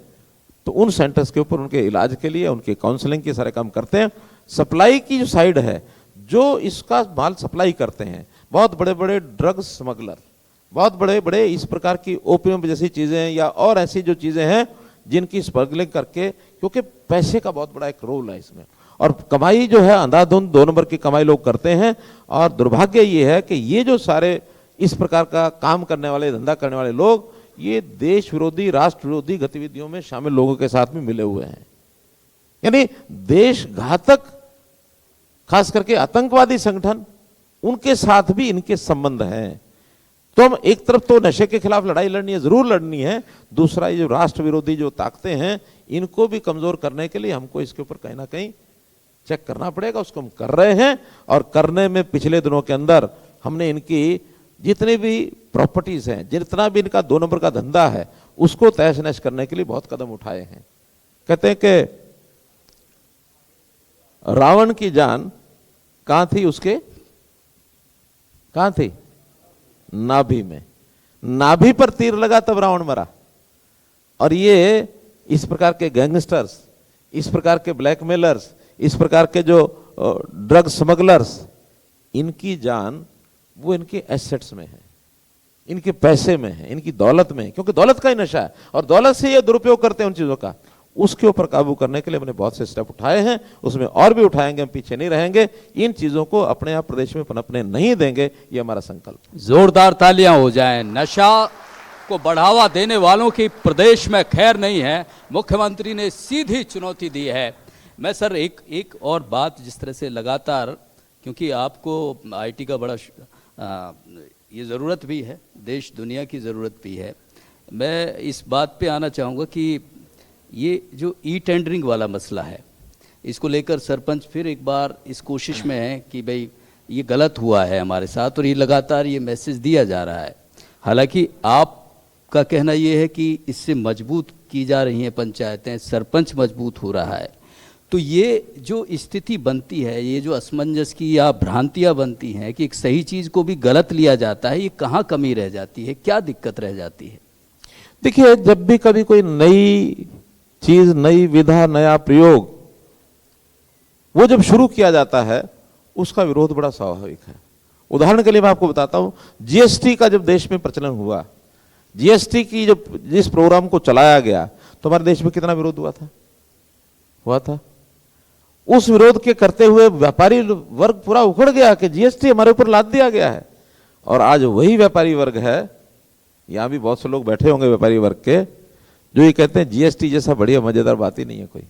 तो उन सेंटर्स के ऊपर उनके इलाज के लिए, उनके काउंसलिंग के सारे काम करते हैं। सप्लाई की जो साइड है, जो इसका माल सप्लाई करते हैं, बहुत बड़े बड़े ड्रग स्मगलर, बहुत बड़े बड़े इस प्रकार की ओपियम जैसी चीजें या और ऐसी जो चीजें हैं जिनकी स्मगलिंग करके, क्योंकि पैसे का बहुत बड़ा एक रोल है इसमें, और कमाई जो है अंधाधुंध 2 नंबर की कमाई लोग करते हैं। और दुर्भाग्य ये है कि ये जो सारे इस प्रकार का काम करने वाले, धंधा करने वाले लोग, ये देश विरोधी, राष्ट्र विरोधी गतिविधियों में शामिल लोगों के साथ में मिले हुए हैं। यानी देश घातक, खास करके आतंकवादी संगठन, उनके साथ भी इनके संबंध हैं। तो हम एक तरफ तो नशे के खिलाफ लड़ाई लड़नी है, जरूर लड़नी है। दूसरा, ये जो राष्ट्र विरोधी जो ताकतें हैं, इनको भी कमजोर करने के लिए हमको इसके ऊपर कहीं ना कहीं चेक करना पड़ेगा। उसको हम कर रहे हैं, और करने में पिछले दिनों के अंदर हमने इनकी जितनी भी प्रॉपर्टीज हैं, जितना भी इनका 2 नंबर का धंधा है, उसको तहस नहस करने के लिए बहुत कदम उठाए हैं। कहते हैं कि रावण की जान कहां थी? उसके कहां थी? नाभि में। नाभि पर तीर लगा तब रावण मरा। और ये इस प्रकार के गैंगस्टर्स, इस प्रकार के ब्लैकमेलर्स, इस प्रकार के जो ड्रग स्मगलर्स, इनकी जान वो इनके एसेट्स में है, इनके पैसे में है, इनकी दौलत में है, क्योंकि दौलत का ही नशा है और दौलत से ये दुरुपयोग करते हैं उन चीजों का। उसके ऊपर काबू करने के लिए हमने बहुत से स्टेप उठाए हैं, उसमें और भी उठाएंगे, हम पीछे नहीं रहेंगे। इन चीजों को अपने आप प्रदेश में पनपने नहीं देंगे, ये हमारा संकल्प। जोरदार तालियां हो जाएं। नशा को बढ़ावा देने वालों की प्रदेश में खैर नहीं है, मुख्यमंत्री ने सीधी चुनौती दी है। मैं सर एक और बात, जिस तरह से लगातार, क्योंकि आपको आईटी का बड़ा ये ज़रूरत भी है, देश दुनिया की ज़रूरत भी है, मैं इस बात पे आना चाहूँगा कि ये जो ई टेंडरिंग वाला मसला है, इसको लेकर सरपंच फिर एक बार इस कोशिश में है कि भाई ये गलत हुआ है हमारे साथ, और ये लगातार ये मैसेज दिया जा रहा है। हालांकि आपका कहना ये है कि इससे मजबूत की जा रही हैं पंचायतें, सरपंच मजबूत हो रहा है, तो ये जो स्थिति बनती है, ये जो असमंजस की या भ्रांतियां बनती हैं कि एक सही चीज को भी गलत लिया जाता है, ये कहाँ कमी रह जाती है, क्या दिक्कत रह जाती है? देखिए, जब भी कभी कोई नई चीज, नई विधा, नया प्रयोग वो जब शुरू किया जाता है, उसका विरोध बड़ा स्वाभाविक है। उदाहरण के लिए मैं आपको बताता हूं, जीएसटी का जब देश में प्रचलन हुआ, जीएसटी की जब जिस प्रोग्राम को चलाया गया, तो हमारे देश में कितना विरोध हुआ था। उस विरोध के करते हुए व्यापारी वर्ग पूरा उखड़ गया कि जीएसटी हमारे ऊपर लाद दिया गया है। और आज वही व्यापारी वर्ग है, यहां भी बहुत से लोग बैठे होंगे व्यापारी वर्ग के, जो ये कहते हैं जीएसटी जैसा बढ़िया मजेदार बात ही नहीं है कोई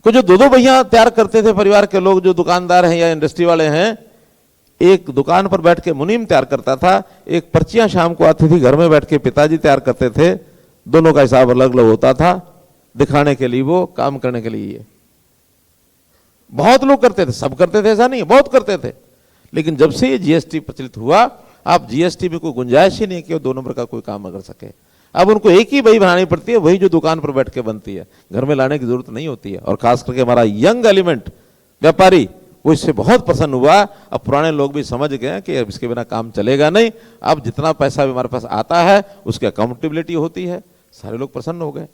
जो दो भैया तैयार करते थे परिवार के लोग, जो दुकानदार हैं या इंडस्ट्री वाले हैं, एक दुकान पर बैठ के मुनीम तैयार करता था, एक पर्चियां शाम को आती थी, घर में बैठ के पिताजी तैयार करते थे, दोनों का हिसाब अलग अलग होता था, दिखाने के लिए वो, काम करने के लिए ये। बहुत लोग करते थे, सब करते थे ऐसा नहीं, बहुत करते थे। लेकिन जब से ये जीएसटी प्रचलित हुआ, आप जीएसटी में कोई गुंजाइश ही नहीं कि वो 2 नंबर का कोई काम कर सके। अब उनको एक ही बही बनानी पड़ती है, वही जो दुकान पर बैठ के बनती है, घर में लाने की जरूरत नहीं होती है। और खास करके हमारा यंग एलिमेंट व्यापारी, वो इससे बहुत प्रसन्न हुआ। अब पुराने लोग भी समझ गए कि अब इसके बिना काम चलेगा नहीं, अब जितना पैसा भी हमारे पास आता है उसकी अकाउंटेबिलिटी होती है, सारे लोग प्रसन्न हो गए।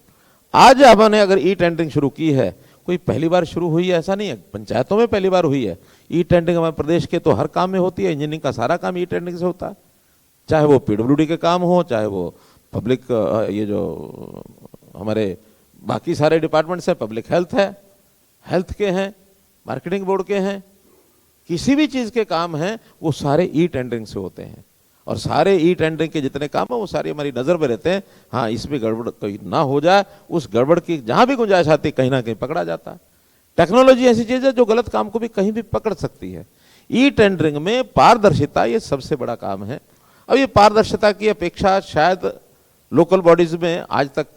आज हमने अगर ई टेंडरिंग शुरू की है, कोई पहली बार शुरू हुई है ऐसा नहीं है, पंचायतों में पहली बार हुई है। ई टेंडरिंग हमारे प्रदेश के तो हर काम में होती है, इंजीनियरिंग का सारा काम ई टेंडरिंग से होता है, चाहे वो पीडब्ल्यूडी के काम हो, चाहे वो पब्लिक, ये जो हमारे बाकी सारे डिपार्टमेंट्स हैं, पब्लिक हेल्थ है, हेल्थ के हैं, मार्केटिंग बोर्ड के हैं, किसी भी चीज के काम हैं वो सारे ई टेंडरिंग से होते हैं। और सारे ई टेंडरिंग के जितने काम है वो सारे हमारी नजर में रहते हैं। हाँ, इसमें गड़बड़ कहीं ना हो जाए, उस गड़बड़ की जहां भी गुंजाइश आती कहीं ना कहीं पकड़ा जाता है। टेक्नोलॉजी ऐसी चीज है जो गलत काम को भी कहीं भी पकड़ सकती है। ई टेंडरिंग में पारदर्शिता ये सबसे बड़ा काम है। अब ये पारदर्शिता की अपेक्षा शायद लोकल बॉडीज में आज तक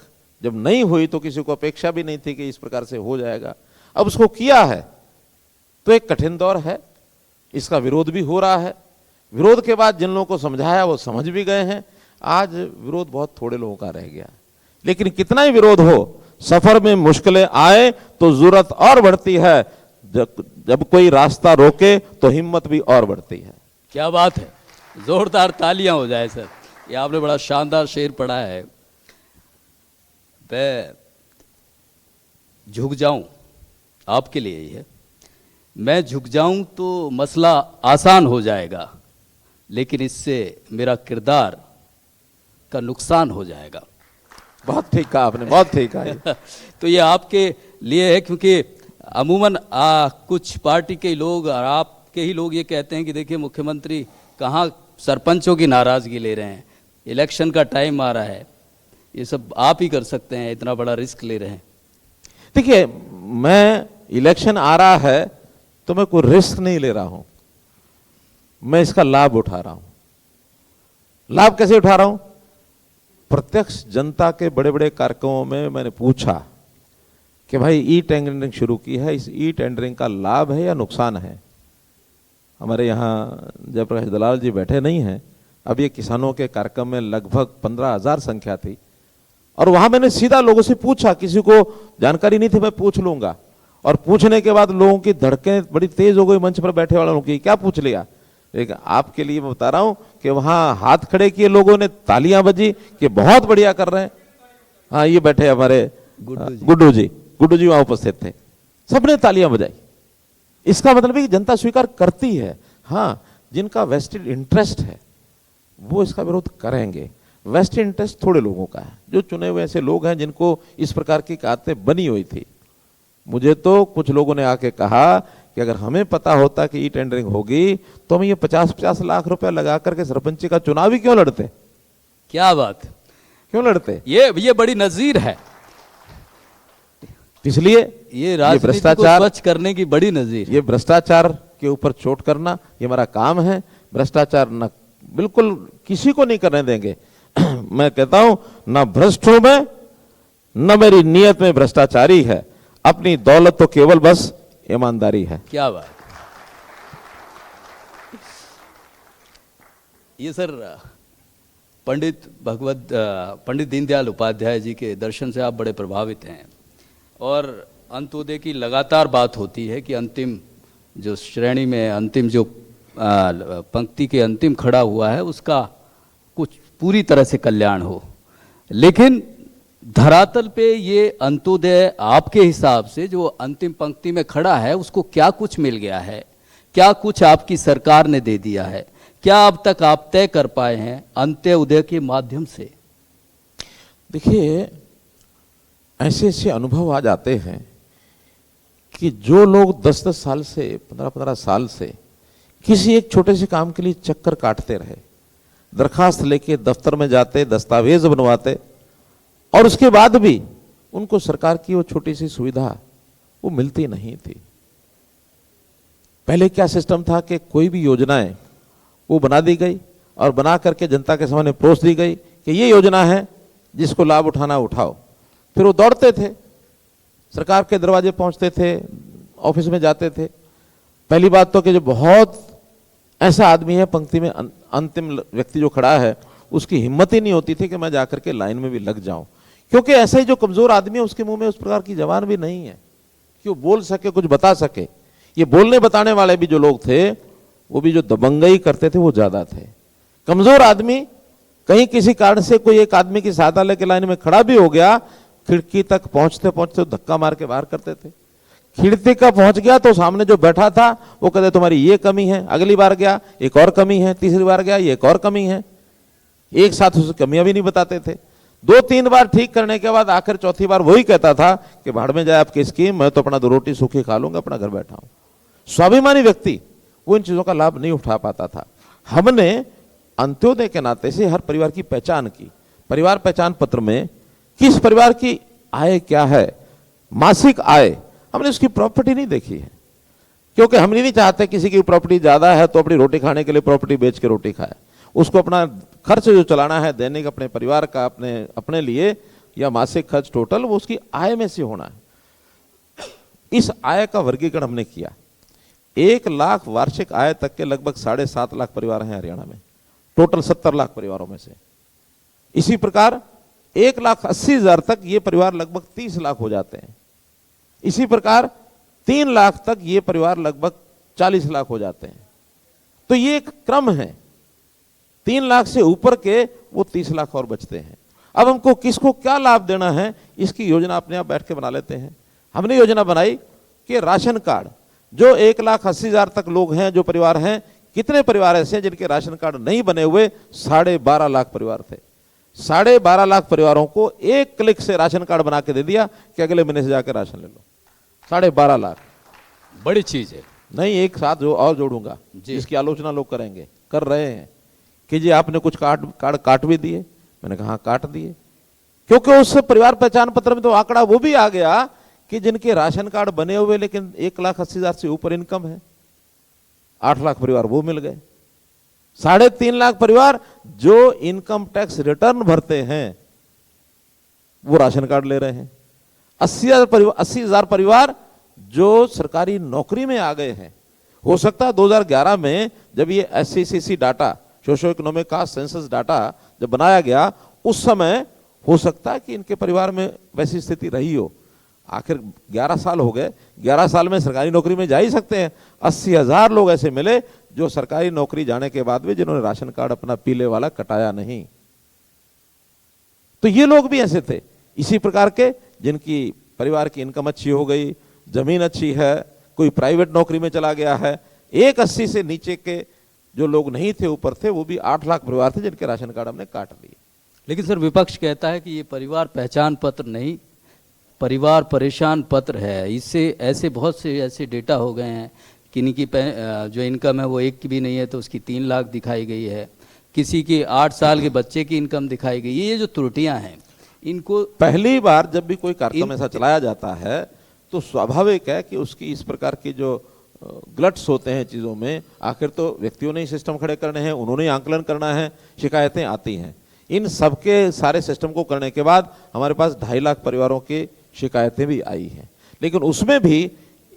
जब नहीं हुई तो किसी को अपेक्षा भी नहीं थी कि इस प्रकार से हो जाएगा। अब उसको किया है तो एक कठिन दौर है, इसका विरोध भी हो रहा है। विरोध के बाद जिन लोगों को समझाया वो समझ भी गए हैं। आज विरोध बहुत थोड़े लोगों का रह गया, लेकिन कितना ही विरोध हो, सफर में मुश्किलें आए तो जरूरत और बढ़ती है। जब कोई रास्ता रोके तो हिम्मत भी और बढ़ती है। क्या बात है, जोरदार तालियां हो जाए सर, ये आपने बड़ा शानदार शेर पढ़ा है। मैं झुक जाऊं, आपके लिए ही है, मैं झुक जाऊं तो मसला आसान हो जाएगा, लेकिन इससे मेरा किरदार का नुकसान हो जाएगा। बहुत ठीक कहा आपने, बहुत ठीक कहा। तो ये आपके लिए है, क्योंकि अमूमन कुछ पार्टी के लोग और आपके ही लोग ये कहते हैं कि देखिए मुख्यमंत्री कहाँ सरपंचों की नाराजगी ले रहे हैं, इलेक्शन का टाइम आ रहा है, ये सब आप ही कर सकते हैं, इतना बड़ा रिस्क ले रहे हैं। देखिए, मैं इलेक्शन आ रहा है तो मैं कोई रिस्क नहीं ले रहा हूं, मैं इसका लाभ उठा रहा हूं। लाभ कैसे उठा रहा हूं? प्रत्यक्ष जनता के बड़े बड़े कार्यक्रमों में मैंने पूछा कि भाई ई टेंडरिंग शुरू की है, इस ई टेंडरिंग का लाभ है या नुकसान है? हमारे यहाँ जयप्रकाश दलाल जी बैठे नहीं हैं, अब ये किसानों के कार्यक्रम में लगभग 15,000 संख्या थी, और वहां मैंने सीधा लोगों से पूछा, किसी को जानकारी नहीं थी, मैं पूछ लूंगा। और पूछने के बाद लोगों की धड़कें बड़ी तेज हो गई, मंच पर बैठे वालों की, क्या पूछ लिया? लेकिन आपके लिए मैं बता रहा हूं कि वहां हाथ खड़े किए लोगों ने, तालियां बजी कि बहुत बढ़िया कर रहे हैं। हाँ, ये बैठे हमारे गुड्डू जी वहां उपस्थित थे, सबने तालियां बजाई। इसका मतलब है कि जनता स्वीकार करती है। हाँ, जिनका वेस्टेड इंटरेस्ट है वो इसका विरोध करेंगे। वेस्टेड इंटरेस्ट थोड़े लोगों का है, जो चुने हुए ऐसे लोग हैं जिनको इस प्रकार की आदतें बनी हुई थी। मुझे तो कुछ लोगों ने आके कहा कि अगर हमें पता होता कि ई टेंडरिंग होगी तो हम ये 50-50 लाख रुपया लगा करके सरपंची का चुनाव ही क्यों लड़ते? क्या बात, क्यों लड़ते? ये बड़ी नजीर है, इसलिए ये राजनीति को स्वच्छ करने की बड़ी नजीर। ये भ्रष्टाचार के ऊपर चोट करना ये हमारा काम है। भ्रष्टाचार न बिल्कुल किसी को नहीं करने देंगे। मैं कहता हूं, ना भ्रष्ट हूं मैं, न मेरी नियत में भ्रष्टाचारी है, अपनी दौलत तो केवल बस ईमानदारी है। क्या बात। ये सर पंडित दीनदयाल उपाध्याय जी के दर्शन से आप बड़े प्रभावित हैं, और अंत्योदय की लगातार बात होती है कि अंतिम जो श्रेणी में अंतिम जो पंक्ति के अंतिम खड़ा हुआ है उसका कुछ पूरी तरह से कल्याण हो, लेकिन धरातल पे ये अंत्योदय आपके हिसाब से जो अंतिम पंक्ति में खड़ा है उसको क्या कुछ मिल गया है, क्या कुछ आपकी सरकार ने दे दिया है, क्या अब तक आप तय कर पाए हैं अंत्योदय के माध्यम से? देखिए, ऐसे ऐसे अनुभव आ जाते हैं कि जो लोग 10-10 साल से 15-15 साल से किसी एक छोटे से काम के लिए चक्कर काटते रहे, दरखास्त लेके दफ्तर में जाते, दस्तावेज बनवाते, और उसके बाद भी उनको सरकार की वो छोटी सी सुविधा वो मिलती नहीं थी। पहले क्या सिस्टम था कि कोई भी योजनाएं वो बना दी गई और बना करके जनता के सामने परोस दी गई कि ये योजना है, जिसको लाभ उठाना उठाओ। फिर वो दौड़ते थे, सरकार के दरवाजे पहुंचते थे, ऑफिस में जाते थे। पहली बात तो कि जो बहुत ऐसा आदमी है पंक्ति में, अंतिम व्यक्ति जो खड़ा है, उसकी हिम्मत ही नहीं होती थी कि मैं जाकर के लाइन में भी लग जाऊं, क्योंकि ऐसा ही जो कमजोर आदमी है उसके मुंह में उस प्रकार की जबान भी नहीं है कि वो बोल सके, कुछ बता सके। ये बोलने बताने वाले भी जो लोग थे वो भी जो दबंगई करते थे वो ज्यादा थे। कमजोर आदमी कहीं किसी कारण से कोई एक आदमी की सहायता लेके लाइन में खड़ा भी हो गया, खिड़की तक पहुंचते पहुंचते धक्का मार के बाहर करते थे। खिड़की का पहुंच गया तो सामने जो बैठा था वो कहते तुम्हारी ये कमी है, अगली बार गया एक और कमी है, तीसरी बार गया ये एक और कमी है। एक साथ उसे कमियां भी नहीं बताते थे। 2-3 बार ठीक करने के बाद आखिर चौथी बार वही कहता था कि भाड़ में जाए आपकी स्कीम, मैं तो अपना 2 रोटी सूखी खा लूंगा, अपना घर बैठा हूं। स्वाभिमानी व्यक्ति वो इन चीजों का लाभ नहीं उठा पाता था। हमने अंत्योदय के नाते से हर परिवार की पहचान की। परिवार पहचान पत्र में किस परिवार की आय क्या है, मासिक आय, हमने उसकी प्रॉपर्टी नहीं देखी है, क्योंकि हम नहीं चाहते किसी की प्रॉपर्टी ज्यादा है तो अपनी रोटी खाने के लिए प्रॉपर्टी बेच के रोटी खाए। उसको अपना खर्च जो चलाना है दैनिक अपने परिवार का, अपने लिए, या मासिक खर्च टोटल, वो उसकी आय में से होना है। इस आय का वर्गीकरण हमने किया। 1 लाख वार्षिक आय तक के लगभग 7.5 लाख परिवार हैं हरियाणा में, टोटल 70 लाख परिवारों में से। इसी प्रकार 1,80,000 तक ये परिवार लगभग 30 लाख हो जाते हैं। इसी प्रकार 3 लाख तक ये परिवार लगभग 40 लाख हो जाते हैं। तो ये एक क्रम है। 3 लाख से ऊपर के वो 30 लाख और बचते हैं। अब हमको किसको क्या लाभ देना है, इसकी योजना अपने आप बैठ के बना लेते हैं। हमने योजना बनाई कि राशन कार्ड जो 1,80,000 तक लोग हैं, जो परिवार हैं, कितने परिवार ऐसे हैं जिनके राशन कार्ड नहीं बने हुए? 12.5 लाख परिवार थे। 12.5 लाख परिवारों को एक क्लिक से राशन कार्ड बना के दे दिया कि अगले महीने से जाकर राशन ले लो। 12.5 लाख बड़ी चीज है। नहीं, एक साथ जो और जोड़ूंगा जिसकी आलोचना लोग करेंगे, कर रहे हैं कि जी आपने कुछ कार्ड काट भी दिए। मैंने कहा काट दिए, क्योंकि उस परिवार पहचान पत्र में तो आंकड़ा वो भी आ गया कि जिनके राशन कार्ड बने हुए लेकिन 1,80,000 से ऊपर इनकम है, 8 लाख परिवार वो मिल गए। 3.5 लाख परिवार जो इनकम टैक्स रिटर्न भरते हैं वो राशन कार्ड ले रहे हैं। 80,000 परिवार जो सरकारी नौकरी में आ गए हैं। हो सकता है 2011 में जब ये SCCC data, socio economic caste census data जब बनाया गया, उस समय हो सकता है कि इनके परिवार में वैसी स्थिति रही हो। आखिर 11 साल हो गए, 11 साल में सरकारी नौकरी में जा ही सकते हैं। 80,000 लोग ऐसे मिले जो सरकारी नौकरी जाने के बाद भी जिन्होंने राशन कार्ड अपना पीले वाला कटाया नहीं। तो ये लोग भी ऐसे थे। इसी प्रकार के जिनकी परिवार की इनकम अच्छी हो गई, जमीन अच्छी है, कोई प्राइवेट नौकरी में चला गया है। 1,80 से नीचे के जो लोग नहीं थे, ऊपर थे, वो भी 8 लाख परिवार थे जिनके राशन कार्ड हमने काट दिए। लेकिन सर विपक्ष कहता है कि ये परिवार पहचान पत्र नहीं, परिवार परेशान पत्र है। इससे ऐसे बहुत से ऐसे डेटा हो गए हैं कि इनकी जो इनकम है वो 1 की भी नहीं है तो उसकी 3 लाख दिखाई गई है, किसी की 8 साल के बच्चे की इनकम दिखाई गई। ये जो त्रुटियां हैं, इनको पहली बार जब भी कोई कार्यक्रम ऐसा चलाया जाता है तो स्वाभाविक है कि उसकी इस प्रकार की जो ग्लट्स होते हैं चीजों में, आखिर तो व्यक्तियों ने ही सिस्टम खड़े करने हैं, उन्होंने ही आंकलन करना है, शिकायतें आती हैं। इन सबके सारे सिस्टम को करने के बाद हमारे पास 2.5 लाख परिवारों की शिकायतें भी आई हैं, लेकिन उसमें भी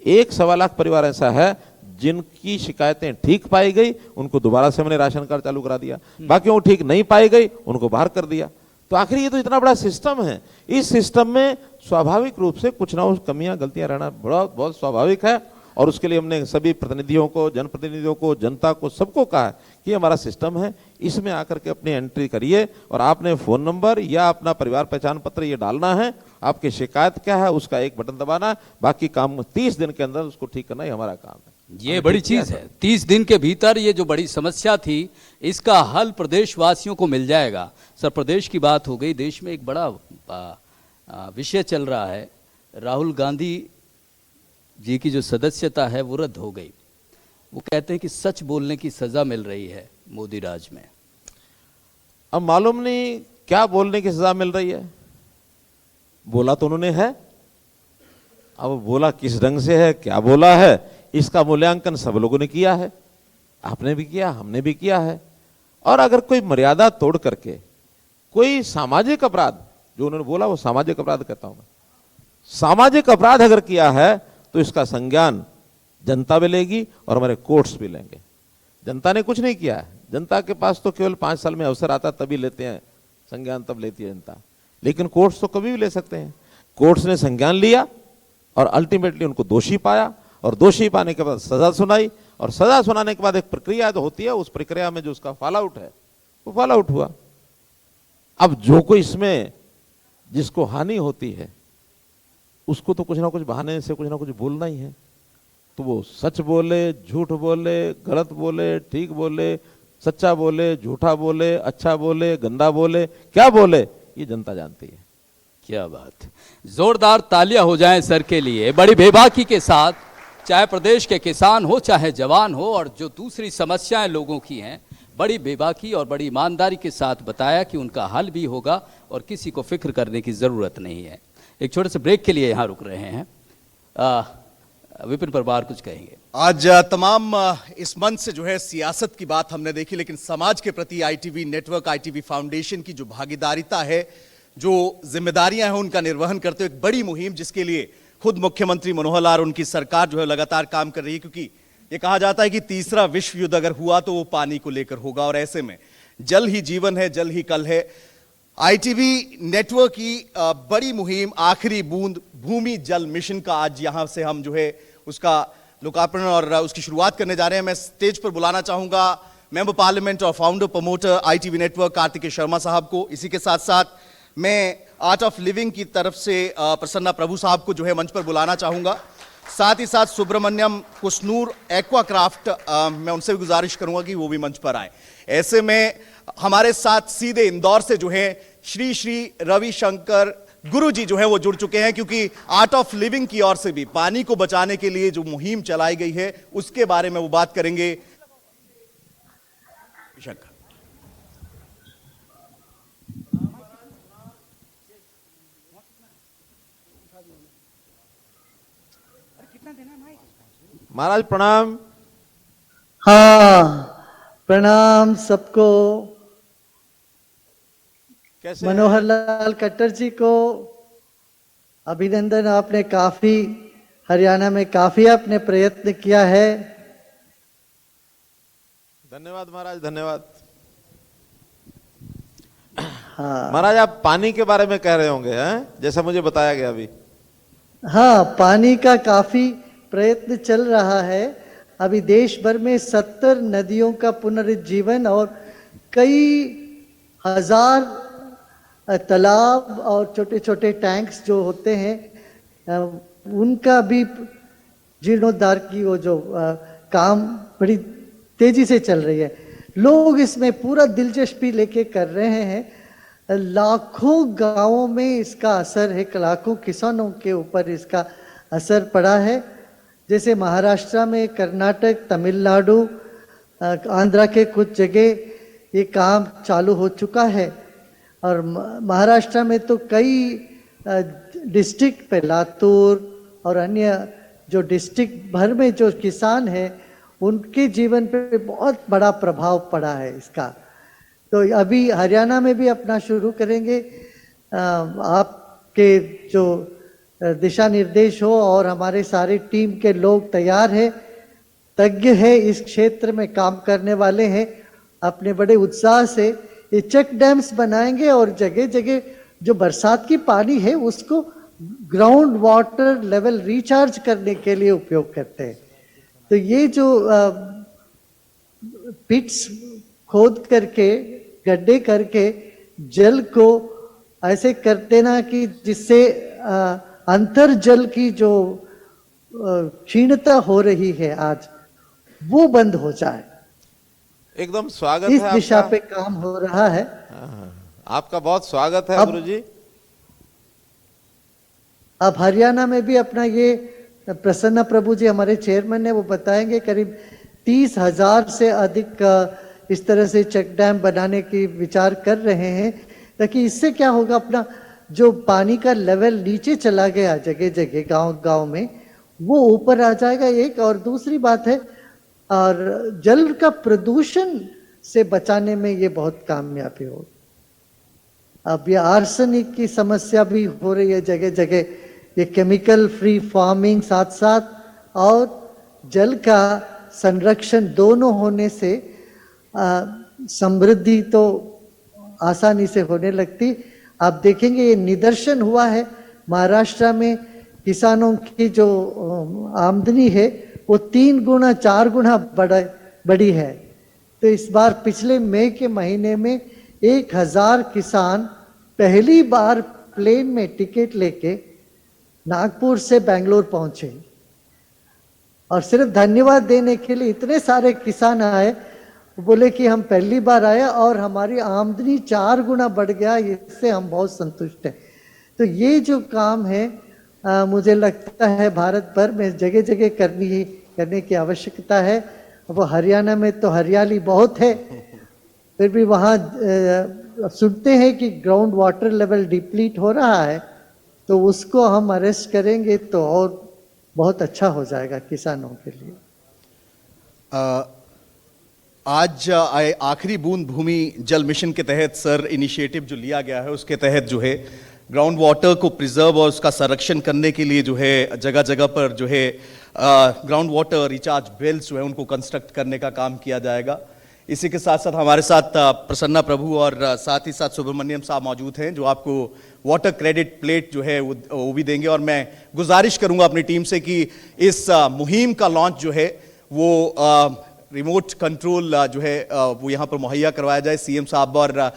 1-1.25 लाख परिवार ऐसा है जिनकी शिकायतें ठीक पाई गई, उनको दोबारा से हमने राशन कार्ड चालू करा दिया। बाकी वो ठीक नहीं पाई गई, उनको बाहर कर दिया। तो आखिर ये तो इतना बड़ा सिस्टम है, इस सिस्टम में स्वाभाविक रूप से कुछ ना कुछ कमियां गलतियां रहना बहुत स्वाभाविक है। और उसके लिए हमने सभी प्रतिनिधियों को, जनप्रतिनिधियों को, जनता को, सबको कहा कि हमारा सिस्टम है, इसमें आकर के अपनी एंट्री करिए और आपने फोन नंबर या अपना परिवार पहचान पत्र ये डालना है, आपकी शिकायत क्या है उसका एक बटन दबाना है, बाकी काम 30 दिन के अंदर उसको ठीक करना ही हमारा काम है। ये बड़ी चीज है, 30 दिन के भीतर ये जो बड़ी समस्या थी इसका हल प्रदेशवासियों को मिल जाएगा। सर, प्रदेश की बात हो गई, देश में एक बड़ा विषय चल रहा है, राहुल गांधी जी की जो सदस्यता है वो रद्द हो गई। वो कहते हैं कि सच बोलने की सजा मिल रही है मोदी राज में। अब मालूम नहीं क्या बोलने की सजा मिल रही है, बोला तो उन्होंने है, अब बोला किस ढंग से है, क्या बोला है, इसका मूल्यांकन सब लोगों ने किया है, आपने भी किया, हमने भी किया है। और अगर कोई मर्यादा तोड़ करके कोई सामाजिक अपराध, जो उन्होंने बोला वो सामाजिक अपराध कहता हूं मैं, सामाजिक अपराध अगर किया है तो इसका संज्ञान जनता भी लेगी और हमारे कोर्ट्स भी लेंगे। जनता ने कुछ नहीं किया है, जनता के पास तो केवल 5 साल में अवसर आता तभी लेते हैं संज्ञान, तब लेती है जनता, लेकिन कोर्ट्स तो कभी भी ले सकते हैं। कोर्ट्स ने संज्ञान लिया और अल्टीमेटली उनको दोषी पाया और दोषी पाने के बाद सजा सुनाई, और सजा सुनाने के बाद एक प्रक्रिया तो होती है, उस प्रक्रिया में जो उसका फॉल आउट है वो फॉल आउट हुआ। अब जो कोई इसमें जिसको हानि होती है उसको तो कुछ ना कुछ बहाने से कुछ ना कुछ बोलना ही है, तो वो सच बोले, झूठ बोले, गलत बोले, ठीक बोले, सच्चा बोले, झूठा बोले, अच्छा बोले, गंदा बोले, क्या बोले, ये जनता जानती है। क्या बात, जोरदार तालियां हो जाएं सर के लिए। बड़ी बेबाकी के साथ, चाहे प्रदेश के किसान हो चाहे जवान हो, और जो दूसरी समस्याएं लोगों की हैं, बड़ी बेबाकी और बड़ी ईमानदारी के साथ बताया कि उनका हल भी होगा और किसी को फिक्र करने की जरूरत नहीं है। एक छोटे से ब्रेक के लिए यहाँ रुक रहे हैं। विपिन परमार कुछ कहेंगे। आज तमाम इस मंच से जो है सियासत की बात हमने देखी, लेकिन समाज के प्रति आईटीवी नेटवर्क, आईटीवी फाउंडेशन की जो भागीदारिता है, जो जिम्मेदारियां हैं, उनका निर्वहन करते हुए एक बड़ी मुहिम, जिसके लिए खुद मुख्यमंत्री मनोहर लाल, उनकी सरकार जो है लगातार काम कर रही है, क्योंकि ये कहा जाता है कि तीसरा विश्व युद्ध अगर हुआ तो वो पानी को लेकर होगा, और ऐसे में जल ही जीवन है, जल ही कल है। आईटीवी नेटवर्क की बड़ी मुहिम आखिरी बूंद भूमि जल मिशन का आज यहां से हम जो है उसका लोकार्पण और उसकी शुरुआत करने जा रहे हैं। मैं स्टेज पर बुलाना चाहूंगा मेंबर पार्लियामेंट और founder promoter ITV network Kartikeya Sharma साहब को। इसी के साथ साथ मैं आर्ट ऑफ लिविंग की तरफ से प्रसन्ना प्रभु साहब को जो है मंच पर बुलाना चाहूंगा। साथ ही साथ सुब्रमण्यम कुसनूर एक्वाक्राफ्ट, मैं उनसे भी गुजारिश करूंगा कि वो भी मंच पर आए। ऐसे में हमारे साथ सीधे इंदौर से जो है श्री श्री रविशंकर गुरु जी जो है वो जुड़ चुके हैं, क्योंकि आर्ट ऑफ लिविंग की ओर से भी पानी को बचाने के लिए जो मुहिम चलाई गई है उसके बारे में वो बात करेंगे। शंकर, महाराज प्रणाम। हाँ, प्रणाम सबको। कैसे मनोहर लाल खट्टर जी को अभिनंदन, आपने काफी हरियाणा में काफी आपने प्रयत्न किया है। धन्यवाद महाराज, धन्यवाद। हाँ महाराज, आप पानी के बारे में कह रहे होंगे हैं, जैसा मुझे बताया गया अभी। हाँ, पानी का काफी प्रयत्न चल रहा है। अभी देश भर में 70 नदियों का पुनरुज्जीवन और कई हजार तालाब और छोटे छोटे टैंक्स जो होते हैं उनका भी जीर्णोद्धार की वो जो काम बड़ी तेजी से चल रही है। लोग इसमें पूरा दिलचस्पी लेके कर रहे हैं। लाखों गांवों में इसका असर है, लाखों किसानों के ऊपर इसका असर पड़ा है। जैसे महाराष्ट्र में, कर्नाटक, तमिलनाडु, आंध्रा के कुछ जगह ये काम चालू हो चुका है, और महाराष्ट्र में तो कई डिस्ट्रिक्ट पे, लातूर और अन्य जो डिस्ट्रिक्ट भर में जो किसान हैं उनके जीवन पे बहुत बड़ा प्रभाव पड़ा है इसका। तो अभी हरियाणा में भी अपना शुरू करेंगे। आपके जो दिशा निर्देश हो और हमारे सारे टीम के लोग तैयार हैं, तज्ञ है, इस क्षेत्र में काम करने वाले हैं, अपने बड़े उत्साह से ये चेक डैम्स बनाएंगे और जगह जगह जो बरसात की पानी है उसको ग्राउंड वाटर लेवल रिचार्ज करने के लिए उपयोग करते हैं। तो ये जो पिट्स खोद करके गड्ढे करके जल को ऐसे कर देना कि जिससे अंतर जल की जो क्षीणता हो रही है आज वो बंद हो जाए, एकदम स्वागत इस है दिशा आपका। पे काम हो रहा है। आपका बहुत स्वागत है अब- गुरुजी। अब हरियाणा में भी अपना ये प्रसन्ना प्रभु जी हमारे चेयरमैन है, वो बताएंगे करीब 30,000 से अधिक इस तरह से चेक डैम बनाने की विचार कर रहे हैं, ताकि इससे क्या होगा, अपना जो पानी का लेवल नीचे चला गया जगह जगह गांव गांव में वो ऊपर आ जाएगा। एक और दूसरी बात है, और जल का प्रदूषण से बचाने में ये बहुत कामयाबी होगी। अब ये आर्सेनिक की समस्या भी हो रही है जगह जगह, ये केमिकल फ्री फार्मिंग साथ साथ और जल का संरक्षण दोनों होने से समृद्धि तो आसानी से होने लगती। आप देखेंगे ये निदर्शन हुआ है महाराष्ट्र में किसानों की जो आमदनी है वो 3 गुना 4 गुना बड़ी है। तो इस बार पिछले मई के महीने में 1000 किसान पहली बार प्लेन में टिकट लेके नागपुर से बेंगलोर पहुंचे, और सिर्फ धन्यवाद देने के लिए इतने सारे किसान आए, बोले कि हम पहली बार आए और हमारी आमदनी 4 गुना बढ़ गया, इससे हम बहुत संतुष्ट हैं। तो ये जो काम है मुझे लगता है भारत भर में जगह जगह करने की आवश्यकता है। वो हरियाणा में तो हरियाली बहुत है, फिर भी वहाँ सुनते हैं कि ग्राउंड वाटर लेवल डिप्लीट हो रहा है, तो उसको हम अरेस्ट करेंगे तो और बहुत अच्छा हो जाएगा किसानों के लिए। आज आखिरी बूंद भूमि जल मिशन के तहत सर इनिशिएटिव जो लिया गया है उसके तहत जो है ग्राउंड वाटर को प्रिजर्व और उसका संरक्षण करने के लिए जो है जगह जगह पर जो है ग्राउंड वाटर रिचार्ज वेल्स जो है उनको कंस्ट्रक्ट करने का काम किया जाएगा। इसी के साथ साथ हमारे साथ प्रसन्ना प्रभु और साथ ही साथ सुब्रमण्यम साहब मौजूद हैं जो आपको वाटर क्रेडिट प्लेट जो है वो भी देंगे। और मैं गुजारिश करूंगा अपनी टीम से कि इस मुहिम का लॉन्च जो है वो रिमोट कंट्रोल जो है वो यहाँ पर मुहैया करवाया जाए सीएम साहब और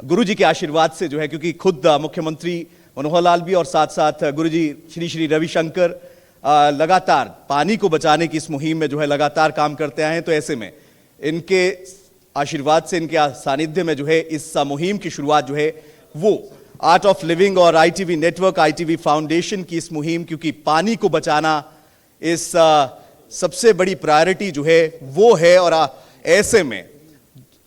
गुरुजी के आशीर्वाद से जो है, क्योंकि खुद मुख्यमंत्री मनोहर लाल भी और साथ साथ गुरुजी श्री श्री रविशंकर लगातार पानी को बचाने की इस मुहिम में जो है लगातार काम करते आए हैं। तो ऐसे में इनके आशीर्वाद से, इनके सानिध्य में जो है इस मुहिम की शुरुआत जो है वो आर्ट ऑफ लिविंग और आईटीवी नेटवर्क, आईटीवी फाउंडेशन की इस मुहिम, क्योंकि पानी को बचाना इस सबसे बड़ी प्रायोरिटी जो है वो है। और ऐसे में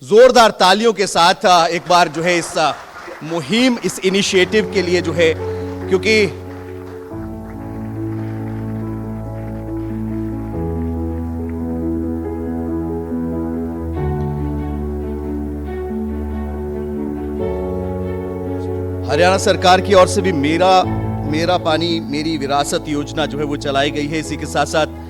जोरदार तालियों के साथ एक बार जो है इस मुहिम, इस इनिशिएटिव के लिए जो है, क्योंकि हरियाणा सरकार की ओर से भी मेरा पानी मेरी विरासत योजना जो है वो चलाई गई है। इसी के साथ साथ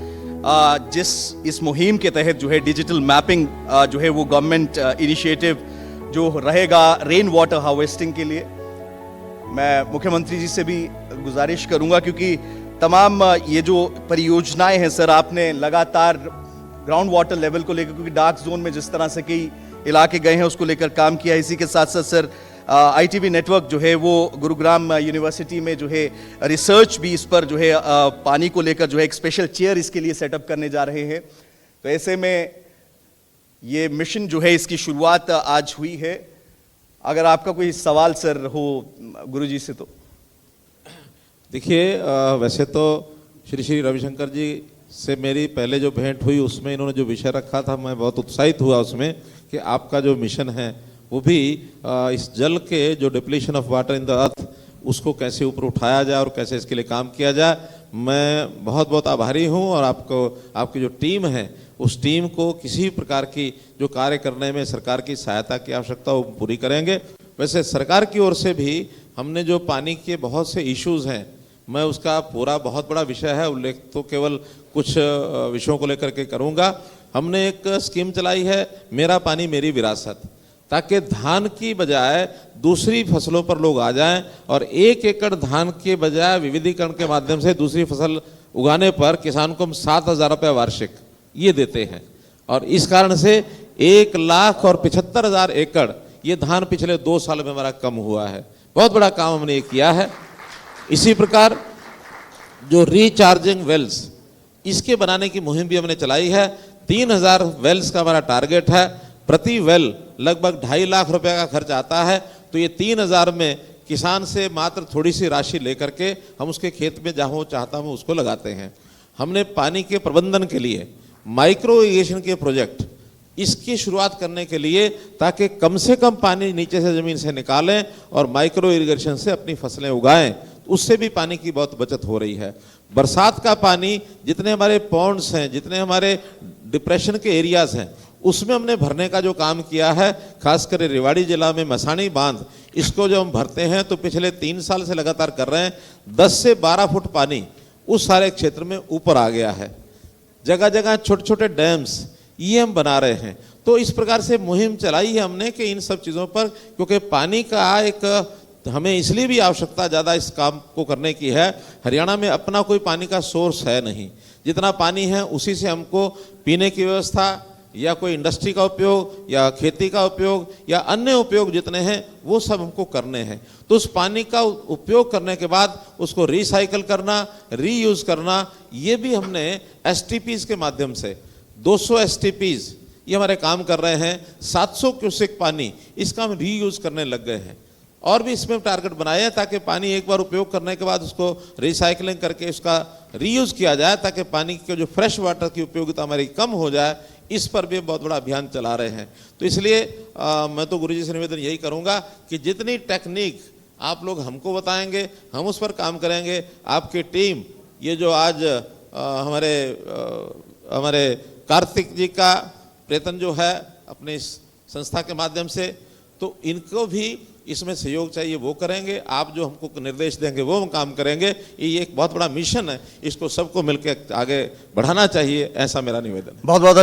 जिस इस मुहिम के तहत जो है डिजिटल मैपिंग जो है वो गवर्नमेंट इनिशिएटिव जो रहेगा रेन वाटर हार्वेस्टिंग के लिए, मैं मुख्यमंत्री जी से भी गुजारिश करूंगा, क्योंकि तमाम ये जो परियोजनाएं हैं सर, आपने लगातार ग्राउंड वाटर लेवल को लेकर, क्योंकि डार्क जोन में जिस तरह से कई इलाके गए हैं उसको लेकर काम किया। इसी के साथ साथ सर आईटीवी नेटवर्क जो है वो गुरुग्राम यूनिवर्सिटी में जो है रिसर्च भी इस पर जो है पानी को लेकर जो है एक स्पेशल चेयर इसके लिए सेटअप करने जा रहे हैं। तो ऐसे में ये मिशन जो है इसकी शुरुआत आज हुई है। अगर आपका कोई सवाल सर हो गुरुजी से तो। देखिए, वैसे तो श्री श्री रविशंकर जी से मेरी पहले जो भेंट हुई उसमें इन्होंने जो विषय रखा था मैं बहुत उत्साहित हुआ उसमें कि आपका जो मिशन है वो भी इस जल के जो depletion of water in the earth उसको कैसे ऊपर उठाया जाए और कैसे इसके लिए काम किया जाए। मैं बहुत बहुत आभारी हूँ और आपको, आपकी जो टीम है उस टीम को किसी प्रकार की जो कार्य करने में सरकार की सहायता की आवश्यकता वो पूरी करेंगे। वैसे सरकार की ओर से भी हमने जो पानी के बहुत से इश्यूज़ हैं, मैं उसका पूरा बहुत बड़ा विषय है उल्लेख तो केवल कुछ विषयों को लेकर के करूँगा। हमने एक स्कीम चलाई है मेरा पानी मेरी विरासत, ताकि धान की बजाय दूसरी फसलों पर लोग आ जाएं और 1 एकड़ धान के बजाय विविधीकरण के माध्यम से दूसरी फसल उगाने पर किसान को हम 7,000 रुपये वार्षिक ये देते हैं। और इस कारण से 1,75,000 एकड़ ये धान पिछले 2 साल में हमारा कम हुआ है। बहुत बड़ा काम हमने ये किया है। इसी प्रकार जो रिचार्जिंग वेल्स इसके बनाने की मुहिम भी हमने चलाई है। 3,000 वेल्स का हमारा टारगेट है। प्रति वेल लगभग 2.5 लाख रुपए का खर्च आता है। तो ये 3,000 में किसान से मात्र थोड़ी सी राशि लेकर के हम उसके खेत में जहाँ वो चाहता हम उसको लगाते हैं। हमने पानी के प्रबंधन के लिए माइक्रो इरिगेशन के प्रोजेक्ट इसकी शुरुआत करने के लिए, ताकि कम से कम पानी नीचे से ज़मीन से निकालें और माइक्रो इरिगेशन से अपनी फसलें उगाएं, उससे भी पानी की बहुत बचत हो रही है। बरसात का पानी जितने हमारे पॉन्ड्स हैं, जितने हमारे डिप्रेशन के एरियाज़ हैं, उसमें हमने भरने का जो काम किया है, खासकर रेवाड़ी जिला में मसानी बांध, इसको जो हम भरते हैं तो पिछले 3 साल से लगातार कर रहे हैं। 10 से 12 फुट पानी उस सारे क्षेत्र में ऊपर आ गया है। जगह जगह छोटे छोटे डैम्स ये हम बना रहे हैं। तो इस प्रकार से मुहिम चलाई है हमने कि इन सब चीज़ों पर, क्योंकि पानी का एक हमें इसलिए भी आवश्यकता ज़्यादा इस काम को करने की है। हरियाणा में अपना कोई पानी का सोर्स है नहीं। जितना पानी है उसी से हमको पीने की व्यवस्था या कोई इंडस्ट्री का उपयोग या खेती का उपयोग या अन्य उपयोग जितने हैं वो सब हमको करने हैं। तो उस पानी का उपयोग करने के बाद उसको रिसाइकल करना, रीयूज़ करना, ये भी हमने STPs के माध्यम से 200 STPs ये हमारे काम कर रहे हैं। 700 क्यूसेक पानी इसका हम रीयूज़ करने लग गए हैं। और भी इसमें टारगेट बनाए हैं ताकि पानी एक बार उपयोग करने के बाद उसको रिसाइकलिंग करके उसका रीयूज़ किया जाए, ताकि पानी के जो फ्रेश वाटर की उपयोगिता हमारी कम हो जाए। इस पर भी बहुत बड़ा अभियान चला रहे हैं। तो इसलिए मैं तो गुरुजी से निवेदन यही करूंगा कि जितनी टेक्निक आप लोग हमको बताएंगे हम उस पर काम करेंगे। आपकी टीम ये जो आज हमारे कार्तिक जी का वेतन जो है अपनी संस्था के माध्यम से, तो इनको भी इसमें सहयोग चाहिए, वो करेंगे। आप जो हमको निर्देश देंगे वो हम काम करेंगे। ये एक बहुत बड़ा मिशन है, इसको सबको मिलकर आगे बढ़ाना चाहिए, ऐसा मेरा निवेदन है। बहुत बहुत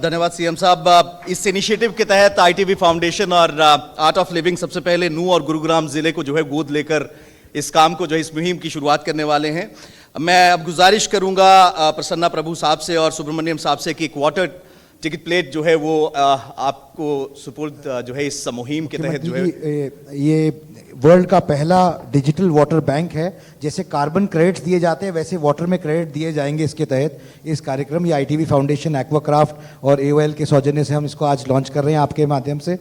धन्यवाद सीएम साहब। इस इनिशिएटिव के तहत ITV फाउंडेशन और आर्ट ऑफ लिविंग सबसे पहले नूंह और गुरुग्राम जिले को जो है गोद लेकर इस काम को जो है इस मुहिम की शुरुआत करने वाले हैं। मैं अब गुजारिश करूंगा प्रसन्ना प्रभु साहब से और सुब्रमण्यम साहब से कि एक वाटर टिकट प्लेट जो है वो आपको सुपुर्द जो है इस मुहिम के तहत जो है। ये वर्ल्ड का पहला डिजिटल वाटर बैंक है। जैसे कार्बन क्रेडिट्स दिए जाते हैं वैसे वाटर में क्रेडिट दिए जाएंगे इसके तहत। इस कार्यक्रम ये ITV फाउंडेशन, एक्वाक्राफ्ट और AOL के सौजन्य से हम इसको आज लॉन्च कर रहे हैं आपके माध्यम से,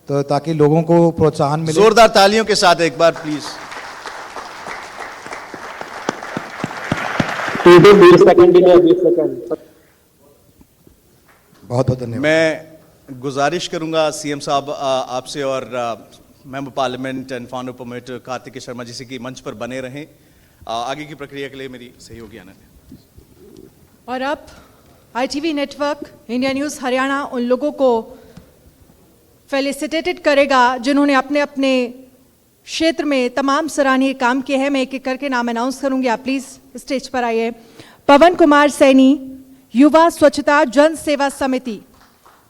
तो ताकि लोगों को प्रोत्साहन मिले। जोरदार तालियों के साथ एक बार प्लीज। 20 सेकंड। बहुत बहुत धन्यवाद। मैं गुजारिश करूंगा सीएम साहब आपसे और member parliament and founder promoter Kartik Sharma ji से कि मंच पर बने रहें। आगे की प्रक्रिया के लिए मेरी सहयोगी आनंद है। और अब ITV network India news Haryana उन लोगों को फेलिसिटेटेड करेगा जिन्होंने अपने अपने क्षेत्र में तमाम सराहनीय काम किए हैं। मैं एक एक करके नाम अनाउंस करूंगी, आप प्लीज स्टेज पर आइए। पवन कुमार सैनी, युवा स्वच्छता जन सेवा समिति।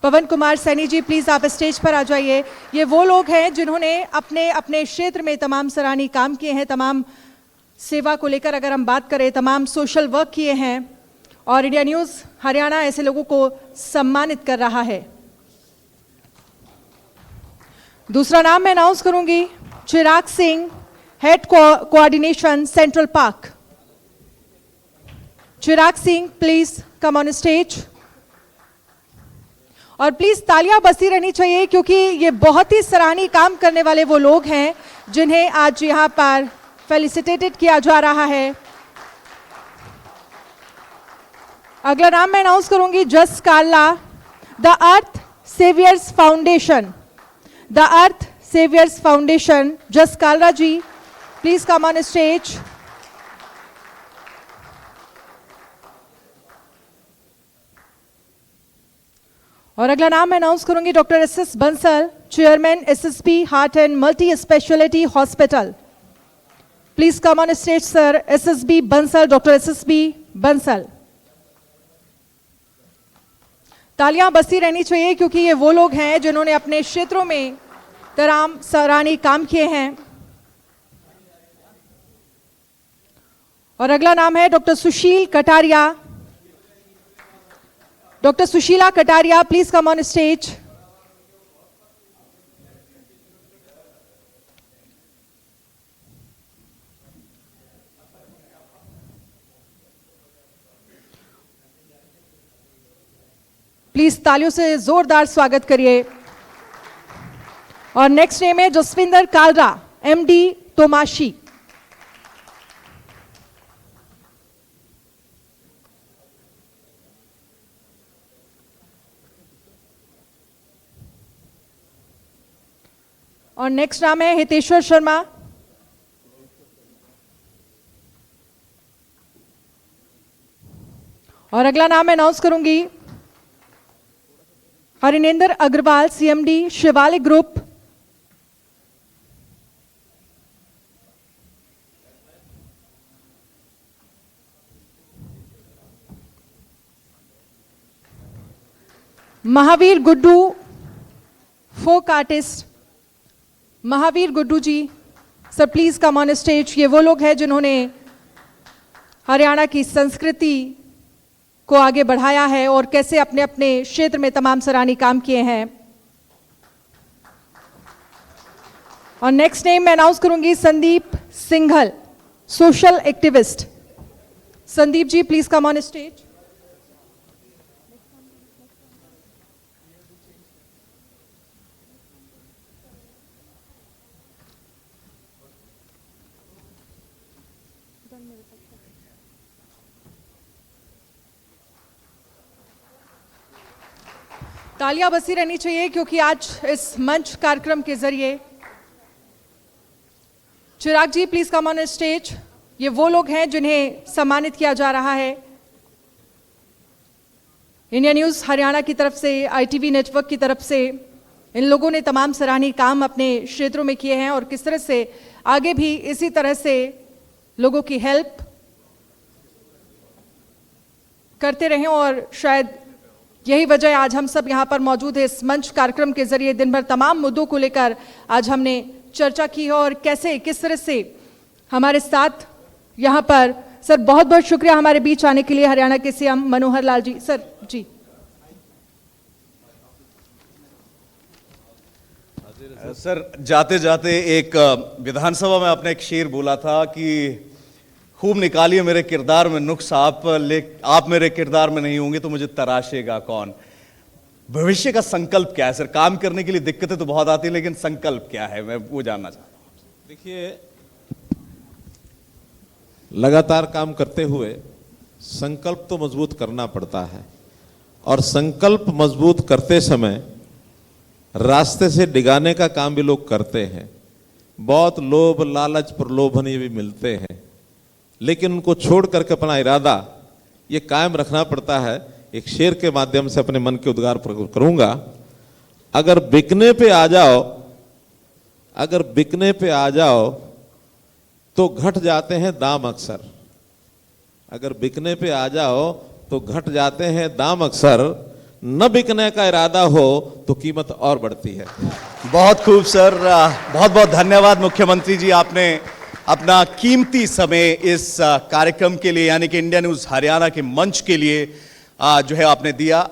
पवन कुमार सैनी जी प्लीज आप स्टेज पर आ जाइए। ये वो लोग हैं जिन्होंने अपने अपने क्षेत्र में तमाम सराहनीय काम किए हैं, तमाम सेवा को लेकर अगर हम बात करें, तमाम सोशल वर्क किए हैं और इंडिया न्यूज़ हरियाणा ऐसे लोगों को सम्मानित कर रहा है। दूसरा नाम मैं अनाउंस करूंगी, Chirag Singh, head coordination central park. Chirag Singh please come on stage. और प्लीज तालियां बसी रहनी चाहिए क्योंकि ये बहुत ही सराहनीय काम करने वाले वो लोग हैं जिन्हें आज यहां पर फेलिसिटेटेड किया जा रहा है। अगला नाम मैं अनाउंस करूंगी, जस काला, the earth saviours foundation. The earth saviours foundation, जस काला जी प्लीज कम ऑन स्टेज। और अगला नाम मैं अनाउंस करूंगी, doctor SS Bansal, chairman SSB heart and multi speciality hospital. Please come on stage sir, SSB Bansal, doctor SSB Bansal. तालियां बजती रहनी चाहिए क्योंकि ये वो लोग हैं जिन्होंने अपने क्षेत्रों में तमाम सराहनीय काम किए हैं। और अगला नाम है doctor Sushil Kataria. Doctor Sushila Kataria, please come on stage. Please तालियों से जोरदार स्वागत करिए। और नेक्स्ट नेम है जसविंदर कालरा, एमडी तोमाशी। और नेक्स्ट नाम है हितेश्वर शर्मा। और अगला नाम मैं अनाउंस करूंगी Harinendra Agrawal, CMD Shivalik group. Mahavir Guddu, folk artist. Mahavir Guddu ji, sir please come on stage. ये वो लोग हैं जिन्होंने हरियाणा की संस्कृति को आगे बढ़ाया है और कैसे अपने अपने क्षेत्र में तमाम सराहनीय काम किए हैं। और नेक्स्ट नेम मैं अनाउंस करूंगी Sandeep Singhal, social activist. Sandeep ji please come on stage. तालियां बसी रहनी चाहिए क्योंकि आज इस मंच कार्यक्रम के जरिए चिराग जी प्लीज कम ऑन स्टेज। ये वो लोग हैं जिन्हें सम्मानित किया जा रहा है। इंडिया न्यूज हरियाणा की तरफ से, आईटीवी नेटवर्क की तरफ से इन लोगों ने तमाम सराहनीय काम अपने क्षेत्रों में किए हैं और किस तरह से आगे भी इसी तरह से लोगों की हेल्प करते रहें। और शायद यही वजह आज हम सब यहाँ पर मौजूद है। इस मंच कार्यक्रम के जरिए दिन भर तमाम मुद्दों को लेकर आज हमने चर्चा की है और कैसे किस तरह से हमारे साथ यहाँ पर सर बहुत बहुत शुक्रिया हमारे बीच आने के लिए हरियाणा के सीएम मनोहर लाल जी। सर जी सर, जाते जाते एक विधानसभा में आपने एक शेर बोला था कि खूब निकालिए मेरे किरदार में नुक्स, आप मेरे किरदार में नहीं होंगे तो मुझे तराशेगा कौन। भविष्य का संकल्प क्या है सर? काम करने के लिए दिक्कतें तो बहुत आती हैं, लेकिन संकल्प क्या है, मैं वो जानना चाहता हूं। देखिए, लगातार काम करते हुए संकल्प तो मजबूत करना पड़ता है और संकल्प मजबूत करते समय रास्ते से डिगाने का काम भी लोग करते हैं। बहुत लोभ, लालच, प्रलोभन ये भी मिलते हैं, लेकिन उनको छोड़ करके अपना इरादा ये कायम रखना पड़ता है। एक शेर के माध्यम से अपने मन के उद्गार करूंगा। अगर बिकने पे आ जाओ, अगर बिकने पे आ जाओ तो घट जाते हैं दाम अक्सर। अगर बिकने पे आ जाओ तो घट जाते हैं दाम अक्सर। न बिकने का इरादा हो तो कीमत और बढ़ती है। बहुत खूब सर, बहुत बहुत धन्यवाद मुख्यमंत्री जी। आपने अपना कीमती समय इस कार्यक्रम के लिए, यानी कि इंडिया न्यूज हरियाणा के मंच के लिए जो है आपने दिया।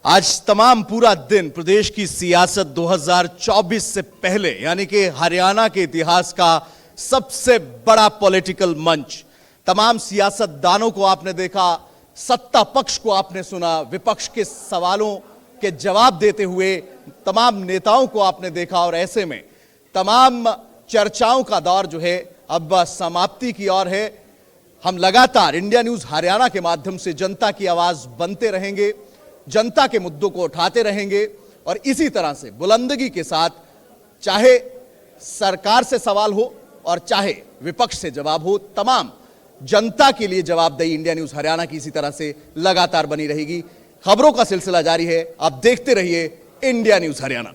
आज तमाम पूरा दिन प्रदेश की सियासत 2024 से पहले, यानी कि हरियाणा के इतिहास का सबसे बड़ा पॉलिटिकल मंच, तमाम सियासतदानों को आपने देखा, सत्ता पक्ष को आपने सुना, विपक्ष के सवालों के जवाब देते हुए तमाम नेताओं को आपने देखा। और ऐसे में तमाम चर्चाओं का दौर जो है अब समाप्ति की ओर है। हम लगातार इंडिया न्यूज हरियाणा के माध्यम से जनता की आवाज बनते रहेंगे, जनता के मुद्दों को उठाते रहेंगे और इसी तरह से बुलंदगी के साथ, चाहे सरकार से सवाल हो और चाहे विपक्ष से जवाब हो, तमाम जनता के लिए जवाबदेही इंडिया न्यूज हरियाणा की इसी तरह से लगातार बनी रहेगी। खबरों का सिलसिला जारी है, आप देखते रहिए India news Haryana.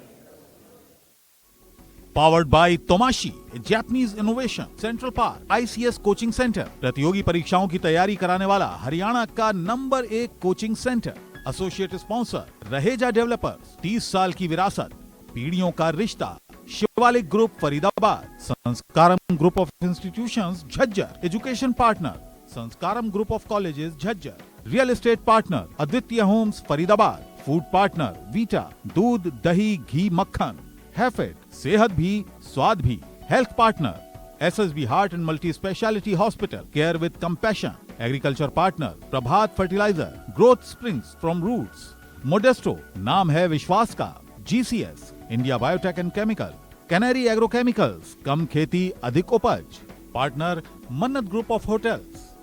Powered by Tomashi, a Japanese innovation, Central Park, ICS coaching centre, प्रतियोगी परीक्षाओं की तैयारी कराने वाला हरियाणा का number 1 coaching centre. Associate sponsor Raheja developers, 30 साल की विरासत, पीढ़ियों का रिश्ता, Shivalik group Faridabad, Sanskaram group of institutions Jhajjar, education partner Sanskaram group of colleges Jhajjar, real estate partner Advitiya homes Faridabad, food partner Vita, दूध दही घी मक्खन, हैफेड सेहत भी स्वाद भी, health partner SSB heart and multi speciality hospital, care with compassion, agriculture partner Prabhat fertiliser, growth springs from roots, Modesto नाम है विश्वास का, GCS India biotech and chemical, Canary agrochemicals कम खेती अधिक उपज, पार्टनर मन्नत ग्रुप ऑफ होटल,